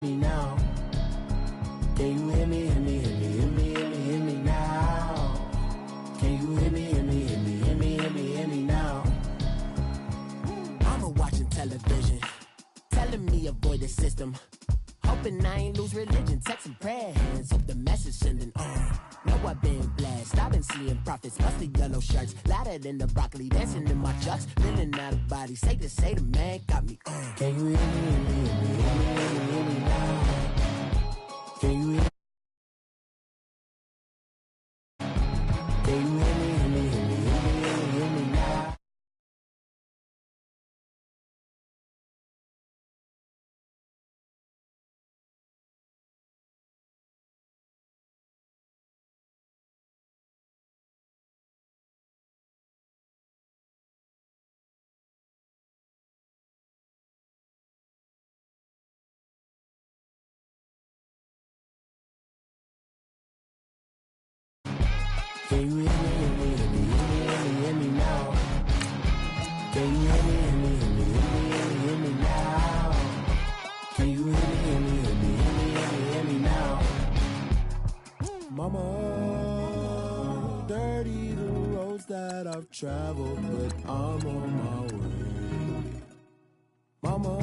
me now. Can you hear me, hear me, hear me, hear me, hear me, hear me now? Can you hear me, hear me, hear me, hear me, hear me, hear me now? Mama watching television, telling me avoid the system. Hoping I ain't lose religion, texting prayer hands, hope the message sending on. Know I've been blessed, I've been seeing prophets, mustard yellow shirts, louder than the broccoli, dancing in my chucks, feeling out of body, say the man got me on. Can you hear me, hear me, hear me, hear me, hear me, hear me now? Can you hear me? Can you hear me, hear me, hear me, hear me, hear me, hear me now? Can you hear me, hear me, hear me, hear me, hear me, hear me now? Can you hear me, hear me, hear me, hear me, hear me, hear me now? Can you hear me, hear me, hear me, hear me, hear me, hear me now? Mama, dirty the roads that I've traveled, but I'm on my way. Mama,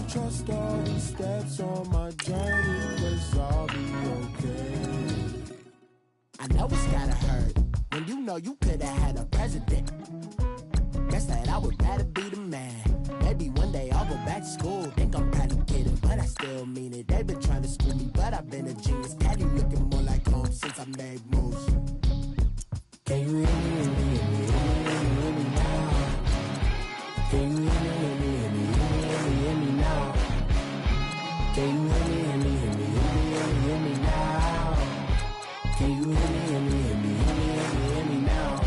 trust all the steps on my journey, 'cause I'll be okay. I know it's gotta hurt when you know you could've had a president. Guess that I would rather be the man. Maybe one day I'll go back to school. Think I'm kind of kidding, but I still mean it. They've been trying to screw me, but I've been a genius. Daddy looking more like home since I made moves. Can you hear me, hear me, hear me, hear me, hear me, hear me now? Can you hear me, hear me, hear me, hear me, hear me, hear me now? Can you hear me, hear me, hear me, hear me, hear me, hear me now? Can you hear me, hear me, hear me, hear me, hear me, hear me now?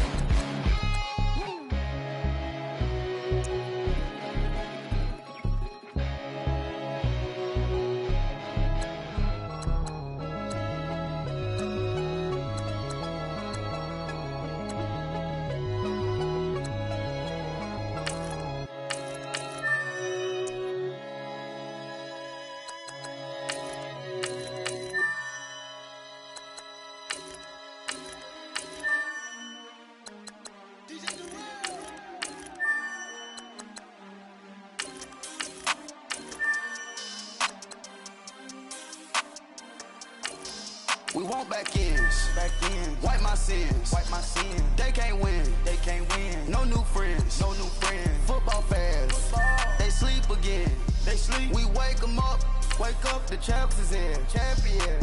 We want back ends, wipe my sins, They can't win, No new friends, Football fans, they sleep again, We wake them up, the champs is in,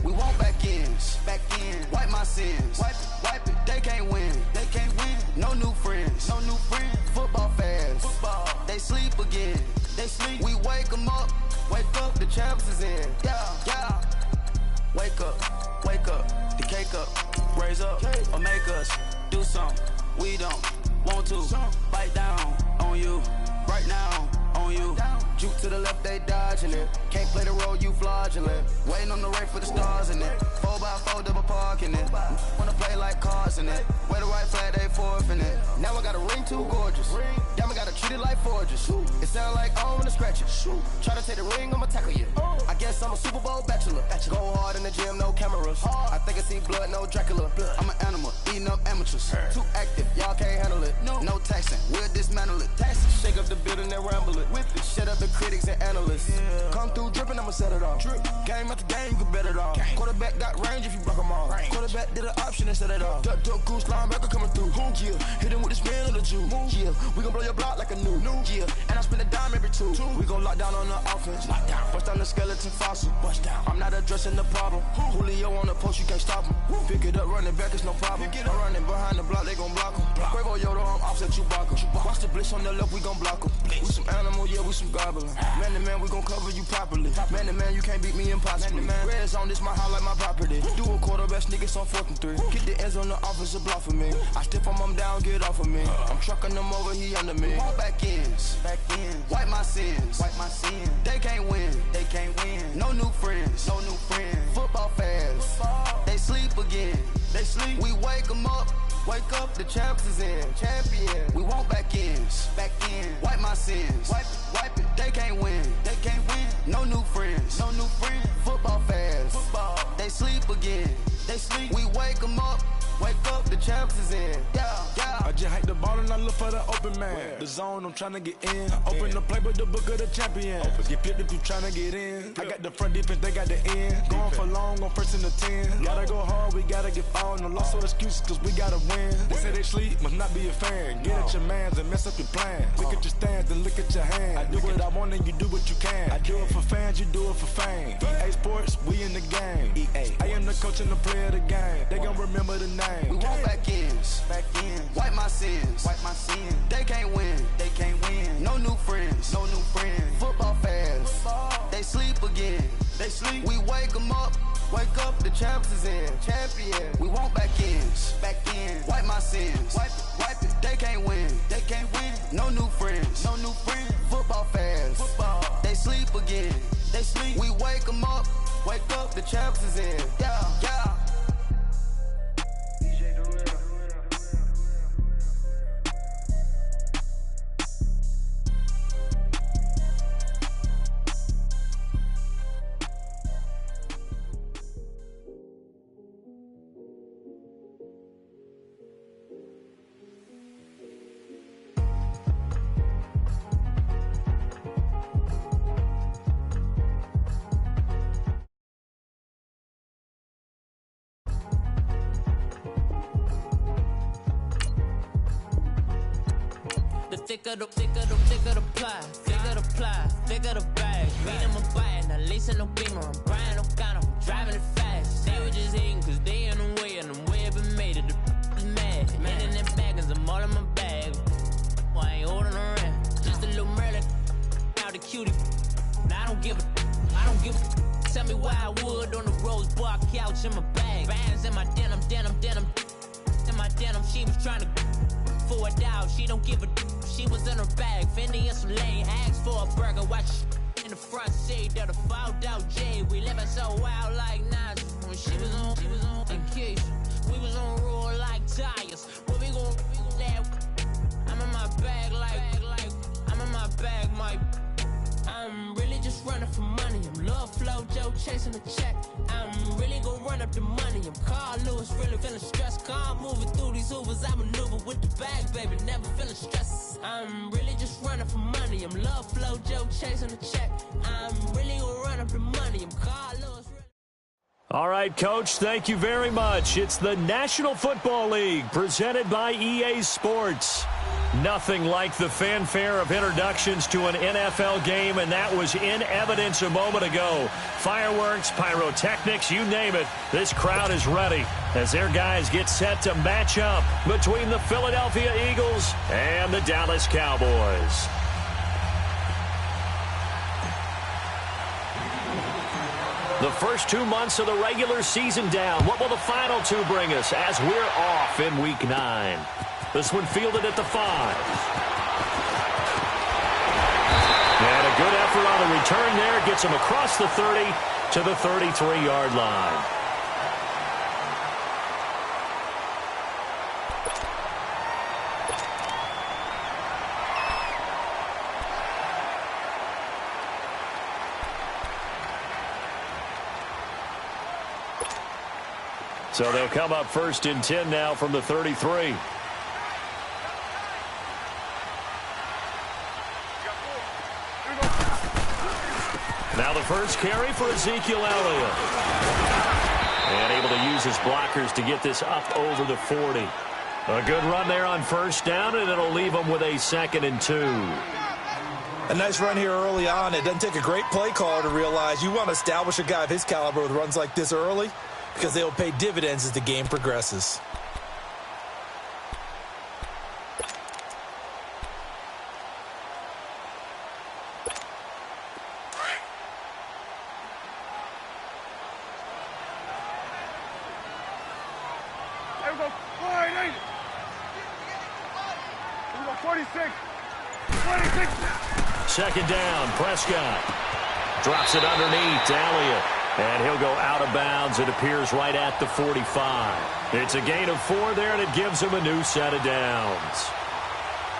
We want back ends, wipe my sins, wipe it, They can't win, No new friends, Football fans, they sleep again, We wake them up, the champs is in, yeah. Wake up, the cake up, raise up, or make us do something we don't want to. Bite down on you, right now on you. Juke to the left, they dodging it. Can't play the role, you fraudulent. Waiting on the right for the stars in it. 4x4 double parking it. Wanna play like cars in it. Wear the right flag, they forfeiting it. Now I got a ring too gorgeous. Damn, I gotta treat it like forges. It sound like I wanna scratch it. Try to take the ring, I'ma tackle you. I guess I'm a Super Bowl bachelor. Go hard in the gym, no cameras. I think I see blood, no Dracula. I'm an animal, eating up amateurs. Too active, y'all can't handle it. No taxing, we'll dismantle it. Shake up the building and ramble it. Whip it, shut up the critics and analysts. Come through dripping, I'ma set it off. Game after game, you can bet it off. Quarterback got range if you block them all. Quarterback did an option and set it off. Duck goose linebacker coming through. Yeah, hit him with this man on the Jew. Yeah, we gon' blow your block like a new. Yeah, and I spend a dime every two. We gon' lock down on the offense. Bust down the skeleton fossil. I'm not addressing the problem. Julio on the post, you can't stop him. Pick it up, running back, it's no problem. I'm running behind the block, they gon' block him. Quavo Yoda, I'm offset Chewbacca. Watch the blitz on the left, we gon' block him. We some animal, yeah, we some goblin. Man to man, we gon' cover you properly. Man to man, you can't beat me impossibly. Red zone, this my highlight, my property. Do a quarterback, niggas on 4th and 3. Get the ends on the offensive block for me. I step on him down, get off of me. I'm trucking them over, he under me. All back ends, wipe my sins, They can't win, No new friends, Football fans, they sleep again, We wake them up, Wake up, the champs is in. Champion. We want back ends. Back in. Wipe my sins. Wipe it. They can't win. They can't win. No new friends. No new friends. Football fans. Football. They sleep again. They sleep. We wake them up. Wake up, the champs is in. Yeah, yeah. I just hike the ball and I look for the open man. Where? The zone, I'm trying to get in. Open the playbook, the book of the champion. Get flipped if you trying to get in. I got the front defense, they got the end. Going for long on first and the 10. Gotta go hard, we gotta get fouled. No loss or excuses, cause we gotta win. They say they sleep, must not be a fan. Get at your mans and mess up your plan. Look at your stands and look at your hands. I do what I want and you do what you can. I do it for fans, you do it for fame. EA Sports, we in the game. EA. I am the coach and the player of the game. They gon' remember the name. We want back ends. Back ends. Wipe my sins. Wipe my sins. They can't win. They can't win. No new friends. No new friends. Football fans. Football. They sleep again. They sleep. We wake them up. Wake up, the champs is in. Champion. We want back ends. Back ends. Wipe my sins. Wipe it. They can't win. They can't win. No new friends. No new friends. Football fans. Football. They sleep again. They sleep. We wake them up. Wake up, the champs is in. Yeah, yeah. Thicker the ply, thicker the bag. Beat them a bite, now lace in no beamer. I'm Brian, no gun, I'm driving it fast. They were just hating cause they in the way, and the way I've been made it, the is mad. Man in that bag, cause I'm all in my bag. Well, I ain't holding around. Just a little Merlin, out the cutie. Now I don't give a. Tell me why I would on the rose bar couch in my bag. Bands in my denim. In my denim, she was trying to for a doubt. She don't give a. She was in her bag, Fendi and some lane. Asked for a burger, watch in the front seat of the fouled out J. We living so wild like Nas. When she was on vacation, we was on roll like tires. Where we gon' I'm in my bag like I'm in my bag, Mike. I'm really just running for money. I'm Love Flow Joe chasing the check. I'm really gon' run up the money. I'm Carl Lewis, really feeling stressed. Car moving through these Ubers. I maneuver with the bag, baby, never feeling stressed. I'm really just running for money. I'm Love Flow Joe chasing the check. I'm really gon' run up the money. I'm Carl Lewis. All right, Coach, thank you very much. It's the National Football League presented by EA Sports. Nothing like the fanfare of introductions to an NFL game, and that was in evidence a moment ago. Fireworks, pyrotechnics, you name it. This crowd is ready as their guys get set to match up between the Philadelphia Eagles and the Dallas Cowboys. The first 2 months of the regular season down. What will the final two bring us as we're off in Week 9? This one fielded at the 5. And a good effort on the return there. Gets him across the 30 to the 33-yard line. So they'll come up 1st and 10 now from the 33. Now the first carry for Ezekiel Elliott. And able to use his blockers to get this up over the 40. A good run there on 1st down, and it'll leave them with a 2nd and 2. A nice run here early on. It doesn't take a great play caller to realize you want to establish a guy of his caliber with runs like this early, because they will pay dividends as the game progresses. There we go. 46. 26. 2nd down, Prescott. Drops it underneath to Elliott. And he'll go out of bounds. It appears right at the 45. It's a gain of 4 there, and it gives him a new set of downs.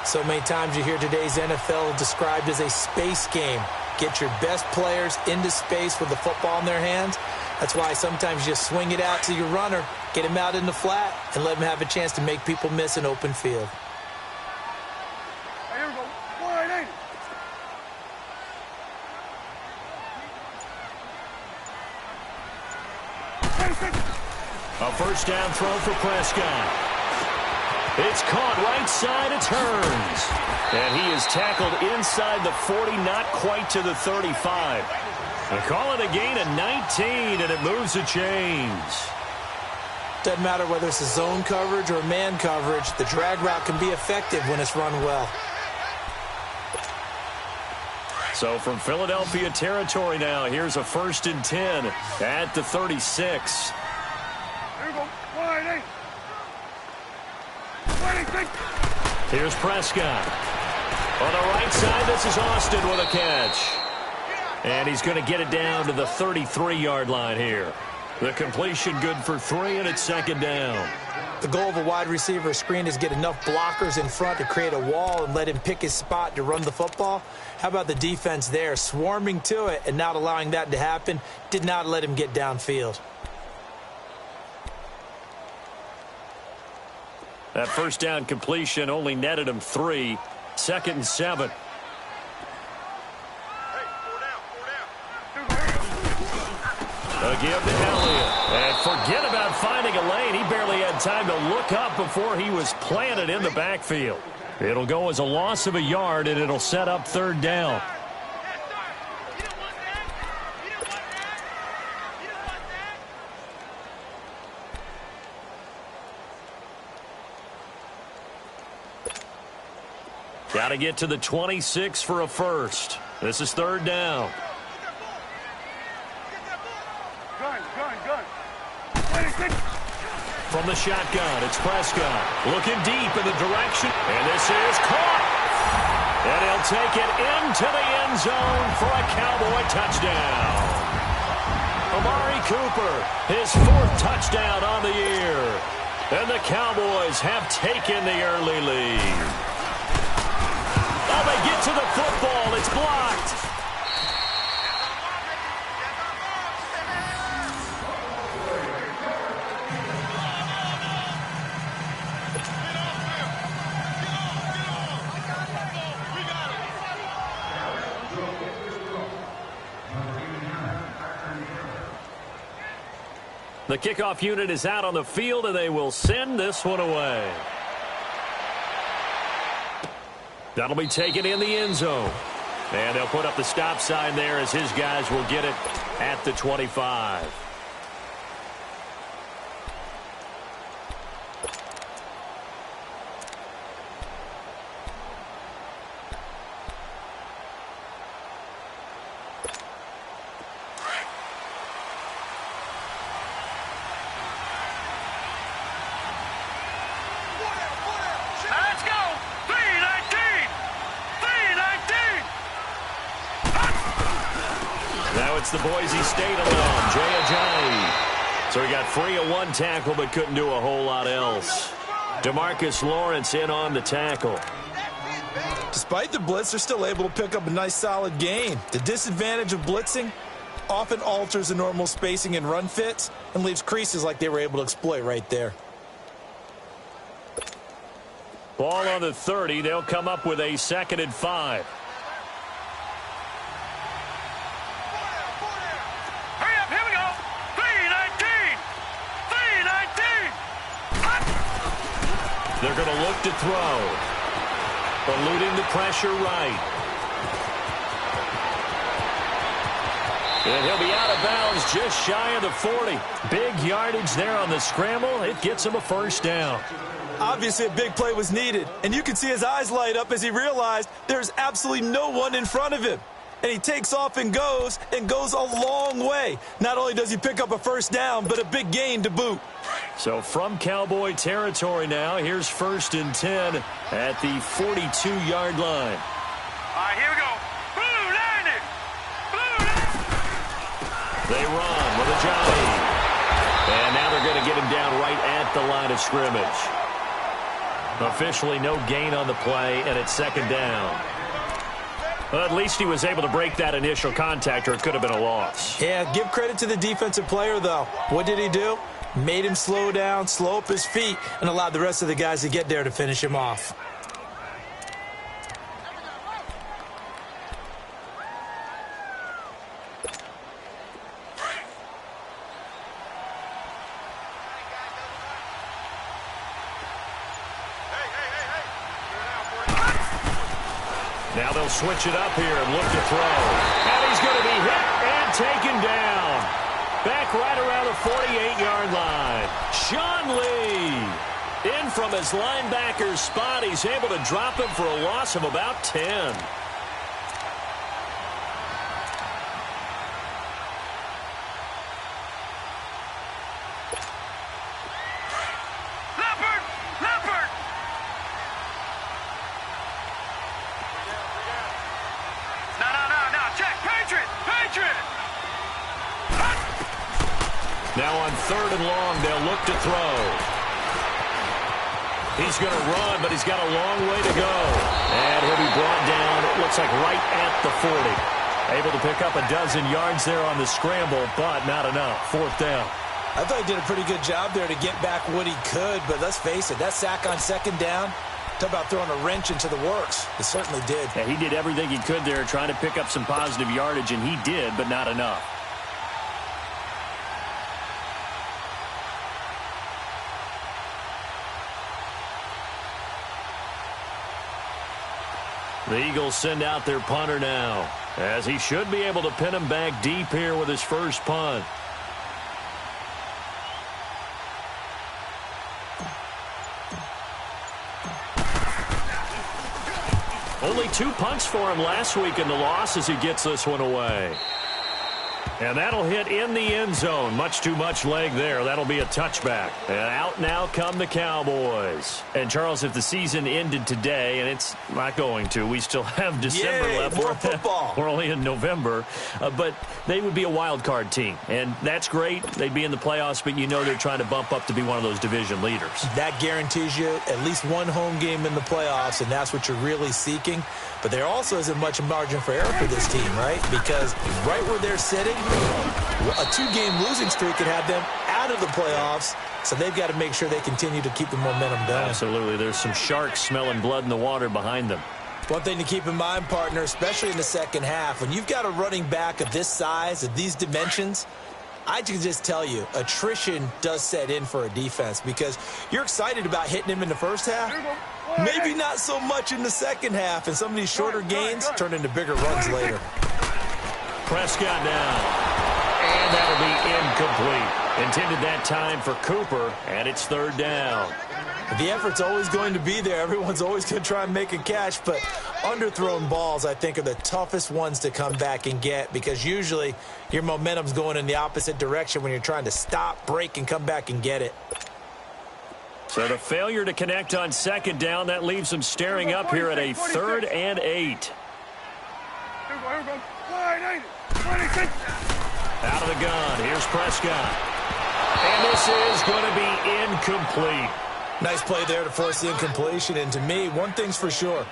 So many times you hear today's NFL described as a space game. Get your best players into space with the football in their hands. That's why sometimes you just swing it out to your runner, get him out in the flat, and let him have a chance to make people miss an open field. Hey, here we go. 180. A first down throw for Prescott. It's caught right side, it turns. And he is tackled inside the 40, not quite to the 35. They call it a gain of 19, and it moves the chains. Doesn't matter whether it's a zone coverage or man coverage, the drag route can be effective when it's run well. So from Philadelphia territory now, here's a 1st and 10 at the 36. Here we go. 180. 180. Here's Prescott. On the right side, this is Austin with a catch. And he's going to get it down to the 33-yard line here. The completion good for 3, and it's 2nd down. The goal of a wide receiver screen is get enough blockers in front to create a wall and let him pick his spot to run the football. How about the defense there, swarming to it and not allowing that to happen? Did not let him get downfield. That first down completion only netted him 3. 2nd and 7. A give to Elliott. And forget about finding a lane. He barely had time to look up before he was planted in the backfield. It'll go as a loss of a yard, and it'll set up 3rd down. Got to get to the 26 for a first. This is 3rd down. Gun. 26. From the shotgun, it's Prescott. Looking deep in the direction. And this is caught. And he'll take it into the end zone for a Cowboy touchdown. Amari Cooper, his 4th touchdown on the year. And the Cowboys have taken the early lead. Oh, they get to the football. It's blocked. The kickoff unit is out on the field, and they will send this one away. That'll be taken in the end zone. And they'll put up the stop sign there as his guys will get it at the 25. It's the Boise State alum, Jay Ajayi. So he got free of 1 tackle but couldn't do a whole lot else. DeMarcus Lawrence in on the tackle. Despite the blitz, they're still able to pick up a nice solid gain. The disadvantage of blitzing often alters the normal spacing and run fits and leaves creases like they were able to exploit right there. Ball on the 30. They'll come up with a 2nd and 5. They're going to look to throw. Eluding the pressure right. And he'll be out of bounds just shy of the 40. Big yardage there on the scramble. It gets him a 1st down. Obviously, a big play was needed. And you can see his eyes light up as he realized there's absolutely no one in front of him. And he takes off and goes a long way. Not only does he pick up a 1st down, but a big gain to boot. So from Cowboy territory now, here's 1st and 10 at the 42-yard line. All right, here we go. Blue 90. Blue 90. They run. the Johnny. And now they're going to get him down right at the line of scrimmage. Officially no gain on the play, and it's second down. Well, at least he was able to break that initial contact, or it could have been a loss. Yeah, give credit to the defensive player, though. What did he do? Made him slow down, slow up his feet, and allowed the rest of the guys to get there to finish him off. Now they'll switch it up here and look to throw. And he's going to be hit and taken down. Back right around the 48-yard line. Sean Lee in from his linebacker's spot. He's able to drop him for a loss of about 10. Now on 3rd and long, they'll look to throw. He's going to run, but he's got a long way to go. And he'll be brought down, it looks like right at the 40. Able to pick up a dozen yards there on the scramble, but not enough. 4th down. I thought he did a pretty good job there to get back what he could, but let's face it, that sack on 2nd down, talk about throwing a wrench into the works. It certainly did. Yeah, he did everything he could there trying to pick up some positive yardage, and he did, but not enough. The Eagles send out their punter now, as he should be able to pin him back deep here with his first punt. Only 2 punts for him last week in the loss as he gets this one away. And that'll hit in the end zone. Much too much leg there. That'll be a touchback. And out now come the Cowboys. And, Charles, if the season ended today, and it's not going to, we still have December left. More football. We're only in November. But they would be a wild card team. And that's great. They'd be in the playoffs, but you know they're trying to bump up to be one of those division leaders. That guarantees you at least one home game in the playoffs, and that's what you're really seeking. But there also isn't much margin for error for this team, right? Because right where they're sitting, a 2-game losing streak could have them out of the playoffs, so they've got to make sure they continue to keep the momentum going. Absolutely. There's some sharks smelling blood in the water behind them. One thing to keep in mind, partner, especially in the second half, when you've got a running back of this size, of these dimensions, I can just tell you, attrition does set in for a defense because you're excited about hitting him in the first half. Maybe not so much in the second half, and some of these shorter gains turn into bigger runs later. Prescott down, and that'll be incomplete. Intended that time for Cooper, and it's 3rd down. The effort's always going to be there. Everyone's always going to try and make a catch, but underthrown balls, I think, are the toughest ones to come back and get because usually your momentum's going in the opposite direction when you're trying to stop, break, and come back and get it. So the failure to connect on 2nd down, that leaves them staring up here at a 3rd and 8. Out of the gun, here's Prescott. And this is going to be incomplete. Nice play there to force the incompletion. And to me, one thing's for sure.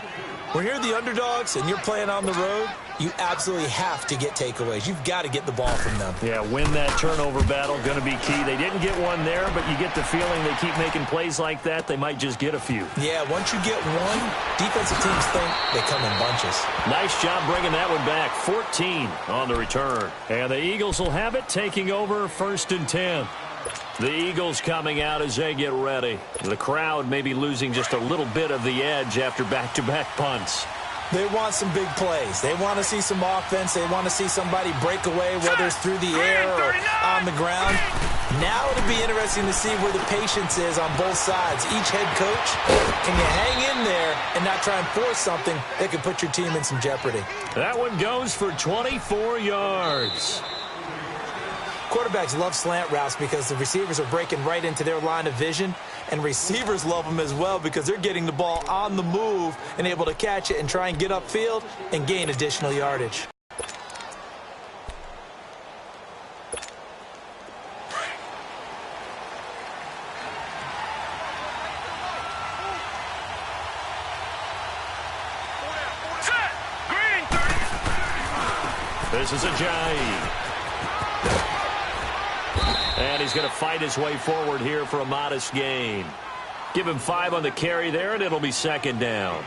When you're the underdogs and you're playing on the road, you absolutely have to get takeaways. You've got to get the ball from them. Yeah, win that turnover battle, going to be key. They didn't get one there, but you get the feeling they keep making plays like that, they might just get a few. Yeah, once you get one, defensive teams think they come in bunches. Nice job bringing that one back. 14 on the return. And the Eagles will have it, taking over 1st and 10. The Eagles coming out as they get ready. The crowd may be losing just a little bit of the edge after back-to-back punts. They want some big plays. They want to see some offense. They want to see somebody break away, whether it's through the air or on the ground. Now it'll be interesting to see where the patience is on both sides. Each head coach, can you hang in there and not try and force something that could put your team in some jeopardy? That one goes for 24 yards. Quarterbacks love slant routes because the receivers are breaking right into their line of vision, and receivers love them as well because they're getting the ball on the move and able to catch it and try and get upfield and gain additional yardage. This is Ajayi. And he's going to fight his way forward here for a modest gain. Give him 5 on the carry there, and it'll be second down.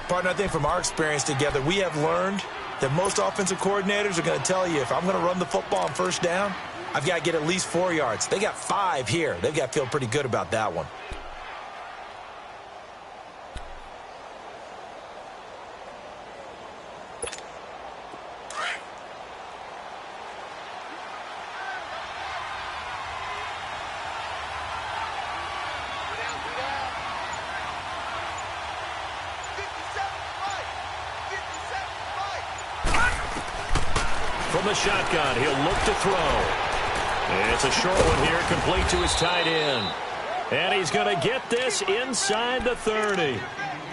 Partner, I think from our experience together, we have learned that most offensive coordinators are going to tell you, if I'm going to run the football on first down, I've got to get at least 4 yards. They got 5 here. They've got to feel pretty good about that one. From the shotgun, he'll look to throw. It's a short one here, complete to his tight end. And he's going to get this inside the 30.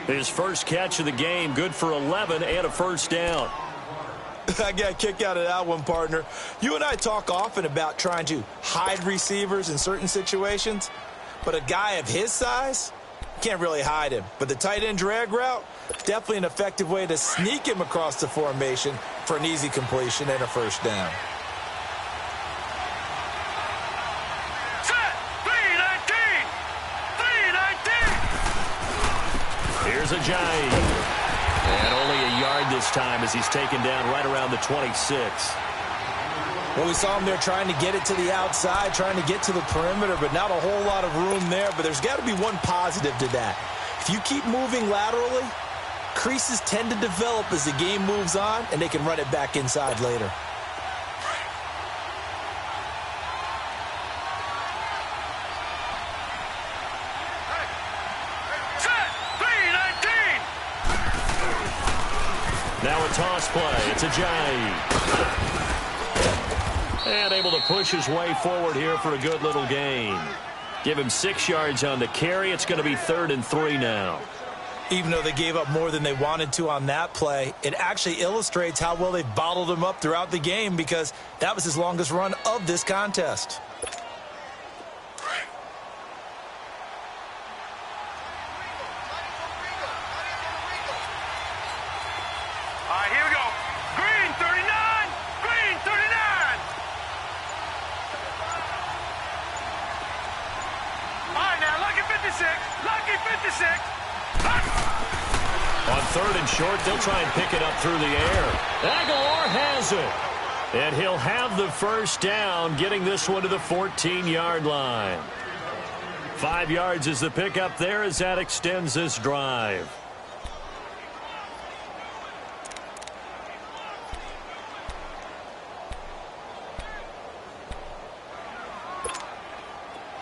His first catch of the game, good for 11 and a first down. I got a kick out of that one, partner. You and I talk often about trying to hide receivers in certain situations, but a guy of his size, can't really hide him. But the tight end drag route, definitely an effective way to sneak him across the formation for an easy completion and a first down. Set! 319! 319! Here's Ajayi. And only a yard this time as he's taken down right around the 26. Well, we saw him there trying to get it to the outside, trying to get to the perimeter, but not a whole lot of room there. But there's got to be one positive to that. If you keep moving laterally, creases tend to develop as the game moves on, and they can run it back inside later. Set! 319! Now a toss play. It's Ajayi. And able to push his way forward here for a good little gain. Give him 6 yards on the carry. It's going to be 3rd and 3 now. Even though they gave up more than they wanted to on that play, it actually illustrates how well they've bottled him up throughout the game, because that was his longest run of this contest. All right, here we go. Green 39! Green 39! All right, now, lucky 56. Lucky 56. On 3rd and short, they'll try and pick it up through the air. Aguilar has it. And he'll have the first down, getting this one to the 14-yard line. 5 yards is the pickup there as that extends this drive.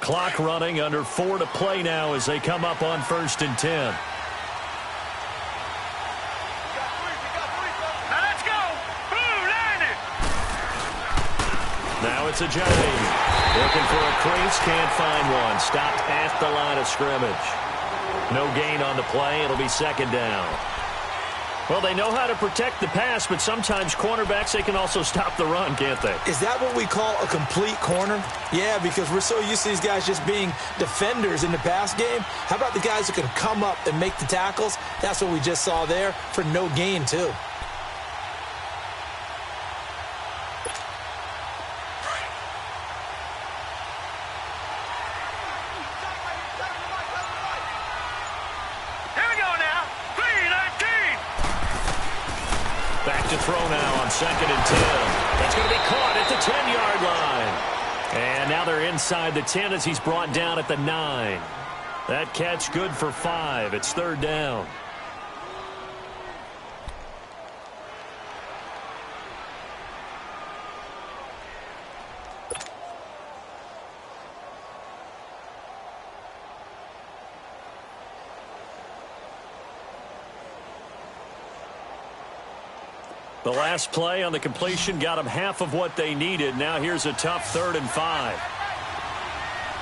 Clock running, under 4 to play now as they come up on 1st and 10. Now it's Ajayi. Looking for a crease, can't find one. Stopped at the line of scrimmage. No gain on the play. It'll be 2nd down. Well, they know how to protect the pass, but sometimes cornerbacks, they can also stop the run, can't they? Is that what we call a complete corner? Yeah, because we're so used to these guys just being defenders in the pass game. How about the guys who can come up and make the tackles? That's what we just saw there for no gain, too. Throw now on 2nd and 10. That's going to be caught at the 10-yard line. And now they're inside the 10 as he's brought down at the 9. That catch good for 5. It's 3rd down. The last play on the completion got them half of what they needed. Now here's a tough 3rd and 5.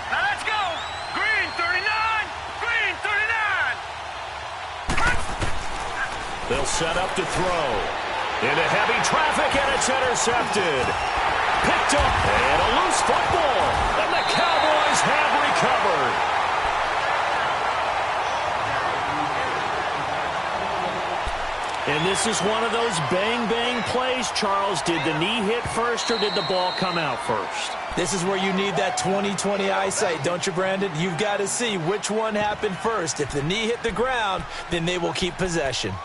Now let's go. Green 39. Green 39. They'll set up to throw. Into heavy traffic, and it's intercepted. Picked up, and a loose football. And the Cowboys have recovered. And this This is one of those bang-bang plays, Charles. Did the knee hit first or did the ball come out first? This is where you need that 20/20 eyesight, don't you, Brandon? You've got to see which one happened first. If the knee hit the ground, then they will keep possession.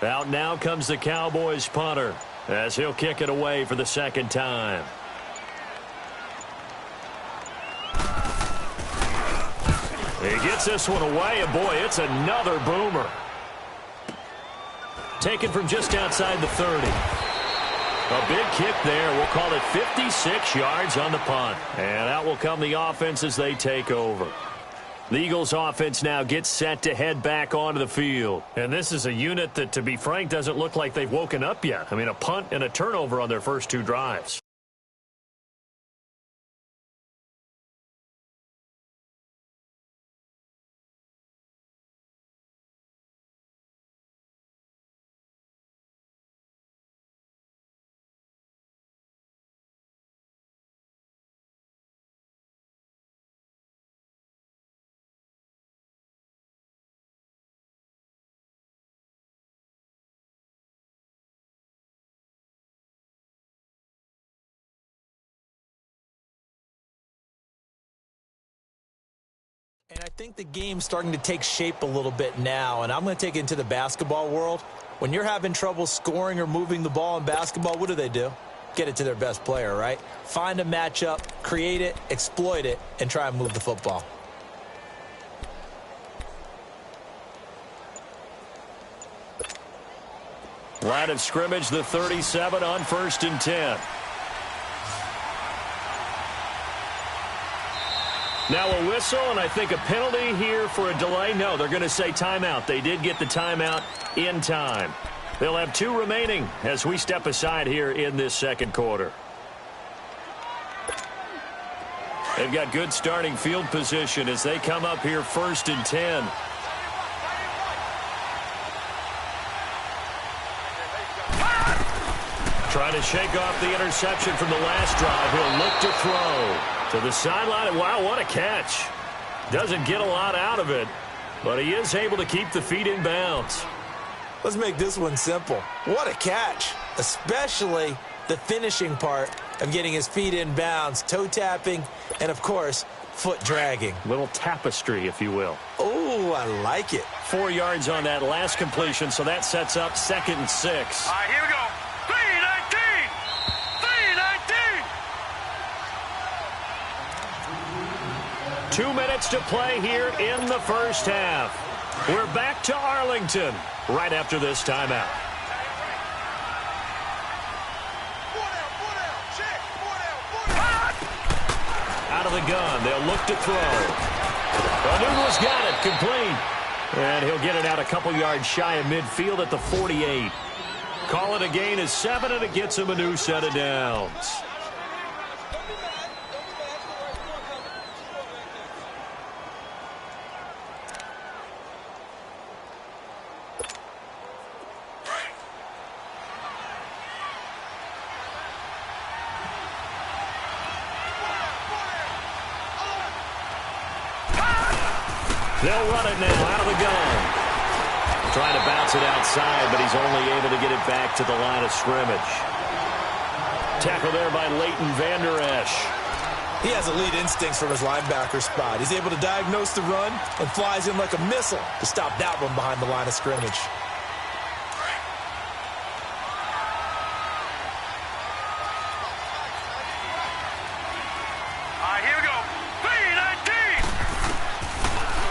Out now comes the Cowboys punter as he'll kick it away for the second time. He gets this one away, and boy, it's another boomer. Taken from just outside the 30. A big kick there. We'll call it 56 yards on the punt. And out will come the offense as they take over. The Eagles offense now gets set to head back onto the field. And this is a unit that, to be frank, doesn't look like they've woken up yet. I mean, a punt and a turnover on their first two drives. And I think the game's starting to take shape a little bit now, and I'm going to take it into the basketball world. When you're having trouble scoring or moving the ball in basketball, what do? Get it to their best player, right? Find a matchup, create it, exploit it, and try and move the football. Line of scrimmage, the 37 on 1st and 10. Now a whistle, and I think a penalty here for a delay. No, they're going to say timeout. They did get the timeout in time. They'll have 2 remaining as we step aside here in this second quarter. They've got good starting field position as they come up here 1st and 10. Trying to shake off the interception from the last drive. He'll look to throw. To the sideline. Wow, what a catch. Doesn't get a lot out of it, but he is able to keep the feet in bounds. Let's make this one simple. What a catch, especially the finishing part of getting his feet in bounds, toe tapping, and, of course, foot dragging. Little tapestry, if you will. Oh, I like it. 4 yards on that last completion, so that sets up 2nd and 6. All right, here we go. 3-19. 2 minutes to play here in the first half. We're back to Arlington right after this timeout. Out of the gun, they'll look to throw. Anunu's got it, complete. And he'll get it out a couple yards shy of midfield at the 48. Call it a gain of 7, and it gets him a new set of downs. They'll run it now out of the gun. Trying to bounce it outside, but he's only able to get it back to the line of scrimmage. Tackle there by Leighton Vander Esch. He has elite instincts from his linebacker spot. He's able to diagnose the run and flies in like a missile to stop that one behind the line of scrimmage.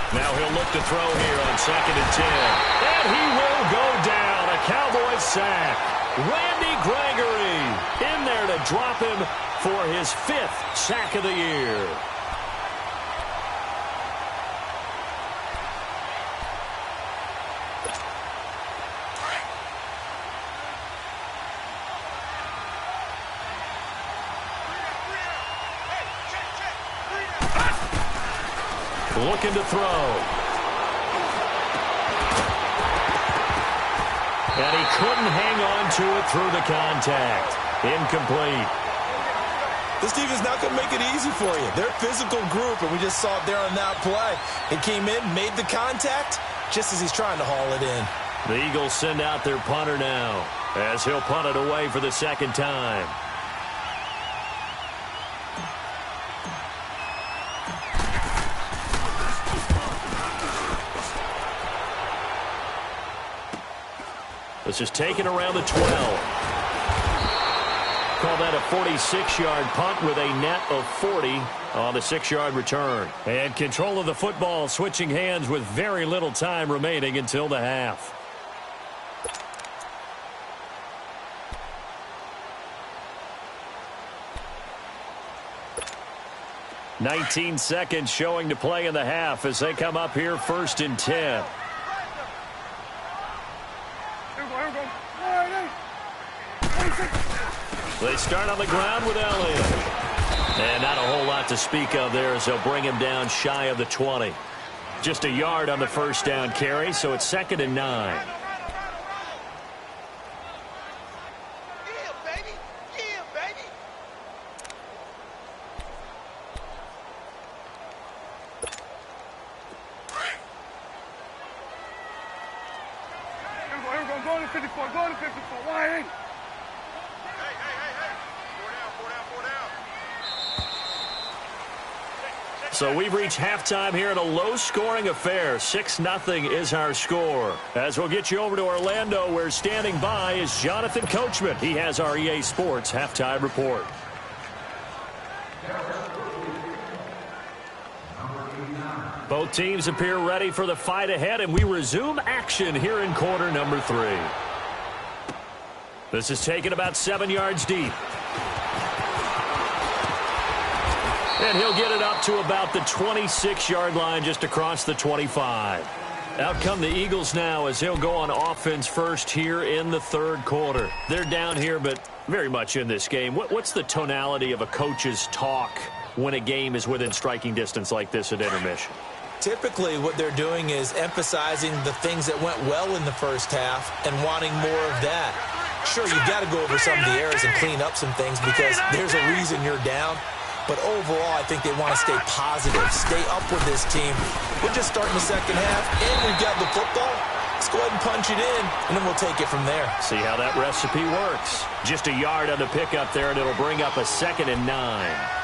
Now he'll look to throw here on 2nd and 10. And he will go down. A Cowboys sack. Randy Gregory in there to drop him for his 5th sack of the year. Looking to throw. And he couldn't hang on to it through the contact. Incomplete. This defense is not going to make it easy for you. They're a physical group, and we just saw it there on that play. It came in, made the contact, just as he's trying to haul it in. The Eagles send out their punter now, as he'll punt it away for the 2nd time. This is taken around the 12. Call that a 46-yard punt with a net of 40 on the 6-yard return. And control of the football switching hands with very little time remaining until the half. "19 seconds showing to play in the half as they come up here 1st and 10. They start on the ground with Elliott. And not a whole lot to speak of there as they'll bring him down shy of the 20. Just a yard on the 1st down carry, so it's 2nd and 9. Go to 54, go to 54, wide. So we've reached halftime here in a low-scoring affair. 6-0 is our score. As we'll get you over to Orlando, where standing by is Jonathan Coachman. He has our EA Sports halftime report. Both teams appear ready for the fight ahead, and we resume action here in quarter number 3. This is taken about 7 yards deep. And he'll get it up to about the 26-yard line, just across the 25. Out come the Eagles now as he'll go on offense first here in the 3rd quarter. They're down here, but very much in this game. What's the tonality of a coach's talk when a game is within striking distance like this at intermission? Typically, what they're doing is emphasizing the things that went well in the first half and wanting more of that. Sure, you've got to go over some of the errors and clean up some things because there's a reason you're down. But overall, I think they want to stay positive, stay up with this team. We're just starting the second half, and we've got the football. Let's go ahead and punch it in, and then we'll take it from there. See how that recipe works. Just a yard on the pickup there, and it'll bring up a 2nd and 9.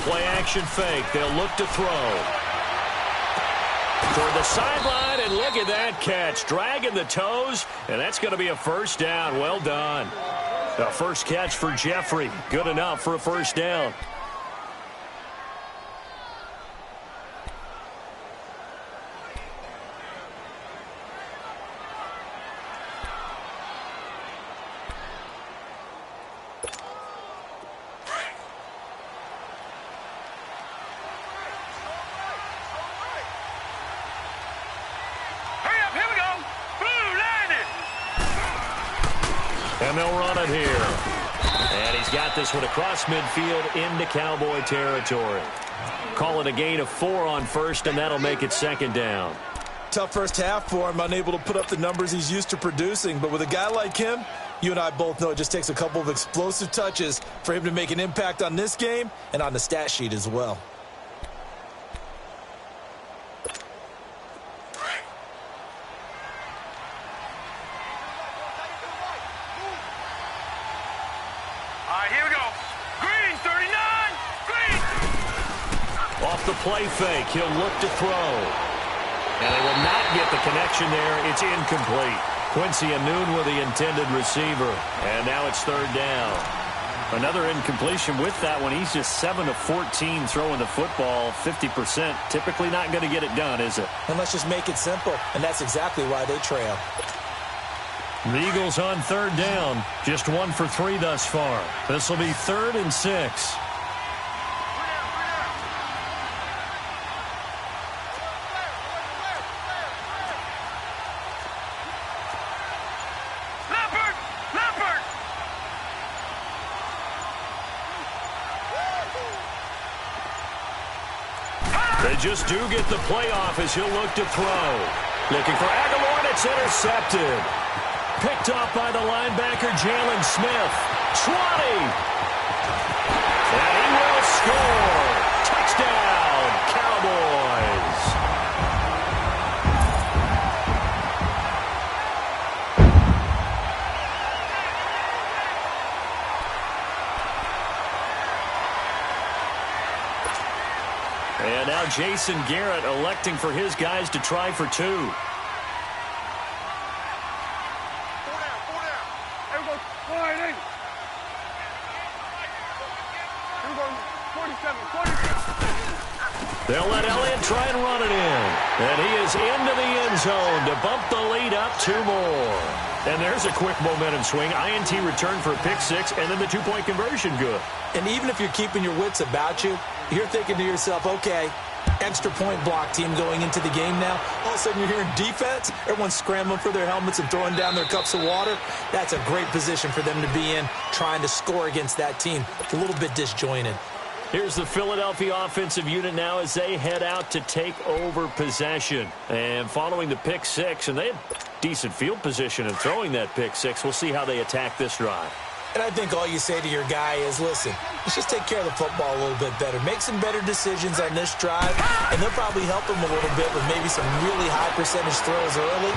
Play-action fake. They'll look to throw. Toward the sideline, and look at that catch. Dragging the toes, and that's going to be a 1st down. Well done. The first catch for Jeffrey. Good enough for a 1st down. And they'll run it here. And he's got this one across midfield into Cowboy territory. Call it a gain of 4 on 1st, and that'll make it 2nd down. Tough first half for him, unable to put up the numbers he's used to producing. But with a guy like him, you and I both know it just takes a couple of explosive touches for him to make an impact on this game and on the stat sheet as well. off the play fake. He'll look to throw. And they will not get the connection there. It's incomplete. Quincy Anoon with the intended receiver. And now it's third down. Another incompletion with that one. He's just 7 of 14 throwing the football, 50%. Typically not going to get it done, is it? And let's just make it simple. And that's exactly why they trail. The Eagles on third down. Just 1 for 3 thus far. This will be 3rd and 6. They just do get the playoff as he'll look to throw. Looking for Aguilar, and it's intercepted. Picked off by the linebacker, Jalen Smith. 20. And he will score. Touchdown, Cowboys. And now Jason Garrett electing for his guys to try for 2. 4 down. Here we go. 480. Here we go. 47. They'll let Elliott try and run it in. And he is into the end zone to bump the lead up 2 more. And there's a quick momentum swing. INT return for a pick 6, and then the 2-point conversion good. And even if you're keeping your wits about you, you're thinking to yourself, okay, extra point block team going into the game now. All of a sudden you're hearing defense. Everyone's scrambling for their helmets and throwing down their cups of water. That's a great position for them to be in, trying to score against that team. A little bit disjointed. Here's the Philadelphia offensive unit now as they head out to take over possession. And following the pick 6, and they have decent field position in throwing that pick 6. We'll see how they attack this drive. And I think all you say to your guy is, listen, let's just take care of the football a little bit better. Make some better decisions on this drive, and they'll probably help him a little bit with maybe some really high percentage throws early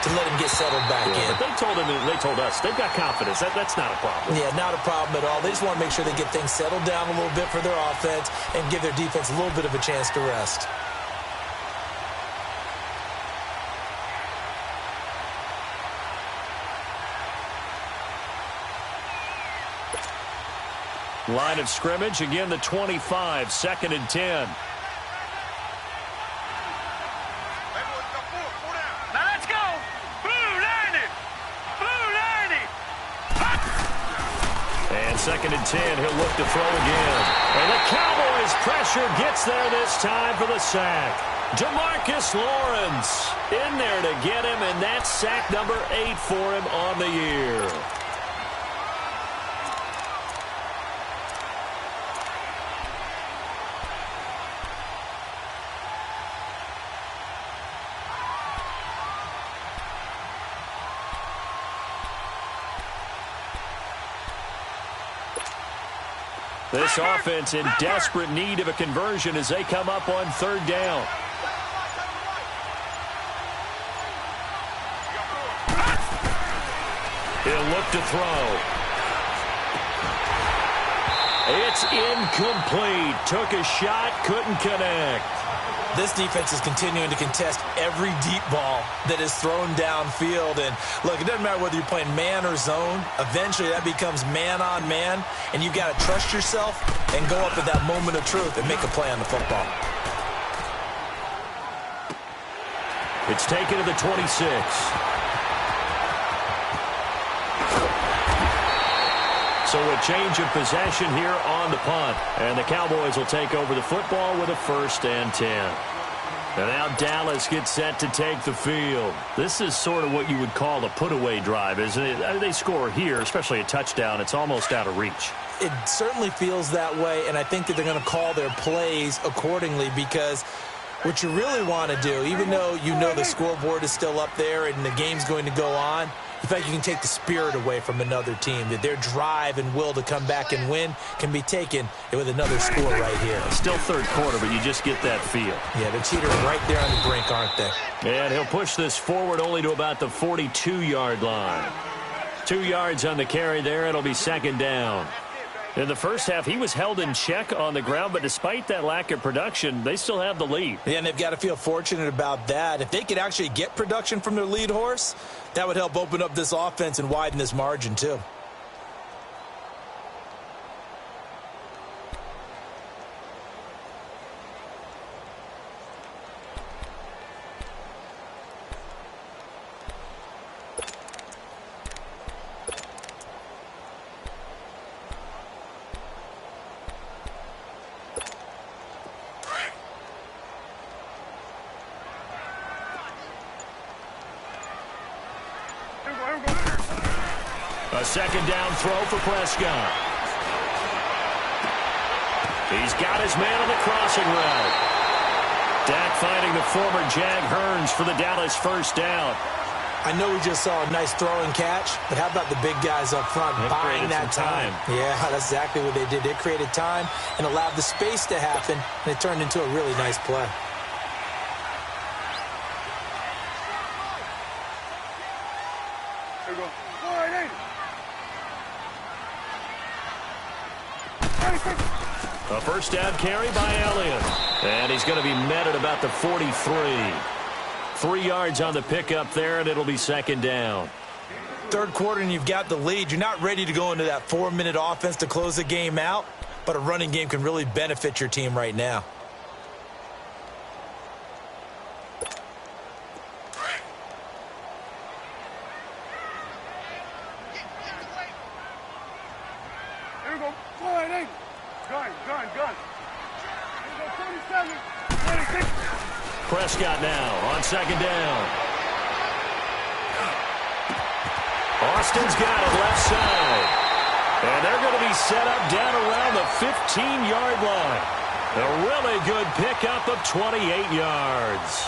to let him get settled back in. But they told him, and they told us, they've got confidence. That's not a problem. Yeah, not a problem at all. They just want to make sure they get things settled down a little bit for their offense and give their defense a little bit of a chance to rest. Line of scrimmage, again the 25, 2nd and 10. Now let's go. Blue Landy. Blue Landy. And 2nd and 10, he'll look to throw again. And the Cowboys pressure gets there this time for the sack. DeMarcus Lawrence in there to get him, and that's sack number 8 for him on the year. This offense in desperate need of a conversion as they come up on 3rd down. He'll look to throw. It's incomplete. Took a shot, couldn't connect. This defense is continuing to contest every deep ball that is thrown downfield. And, look, it doesn't matter whether you're playing man or zone. Eventually, that becomes man-on-man, and you've got to trust yourself and go up at that moment of truth and make a play on the football. It's taken to the 26. So a change of possession here on the punt. And the Cowboys will take over the football with a 1st and 10. And now Dallas gets set to take the field. This is sort of what you would call a put-away drive, isn't it? They score here, especially a touchdown. It's almost out of reach. It certainly feels that way, and I think that they're going to call their plays accordingly because what you really want to do, even though you know the scoreboard is still up there and the game's going to go on, in fact, you can take the spirit away from another team, that their drive and will to come back and win can be taken with another score right here. Still 3rd quarter, but you just get that feel. Yeah, they're teetering right there on the brink, aren't they? And he'll push this forward only to about the 42-yard line. 2 yards on the carry there. It'll be 2nd down. In the first half, he was held in check on the ground, but despite that lack of production, they still have the lead. Yeah, and they've got to feel fortunate about that. If they could actually get production from their lead horse, that would help open up this offense and widen this margin too. A second down throw for Prescott. He's got his man on the crossing route. Dak finding the former Jag Hearns for the Dallas first down. I know we just saw a nice throw and catch, but how about the big guys up front buying that time? Yeah, that's exactly what they did. They created time and allowed the space to happen, and it turned into a really nice play. Here we go. A first down carry by Elliott. And he's going to be met at about the 43. 3 yards on the pickup there, and it'll be second down. Third quarter, and you've got the lead. You're not ready to go into that 4-minute offense to close the game out, but a running game can really benefit your team right now. Here we go. Gun. Here we go, 27, 26. Prescott now on second down. Austin's got it left side. And they're going to be set up down around the 15-yard line. A really good pickup of 28 yards.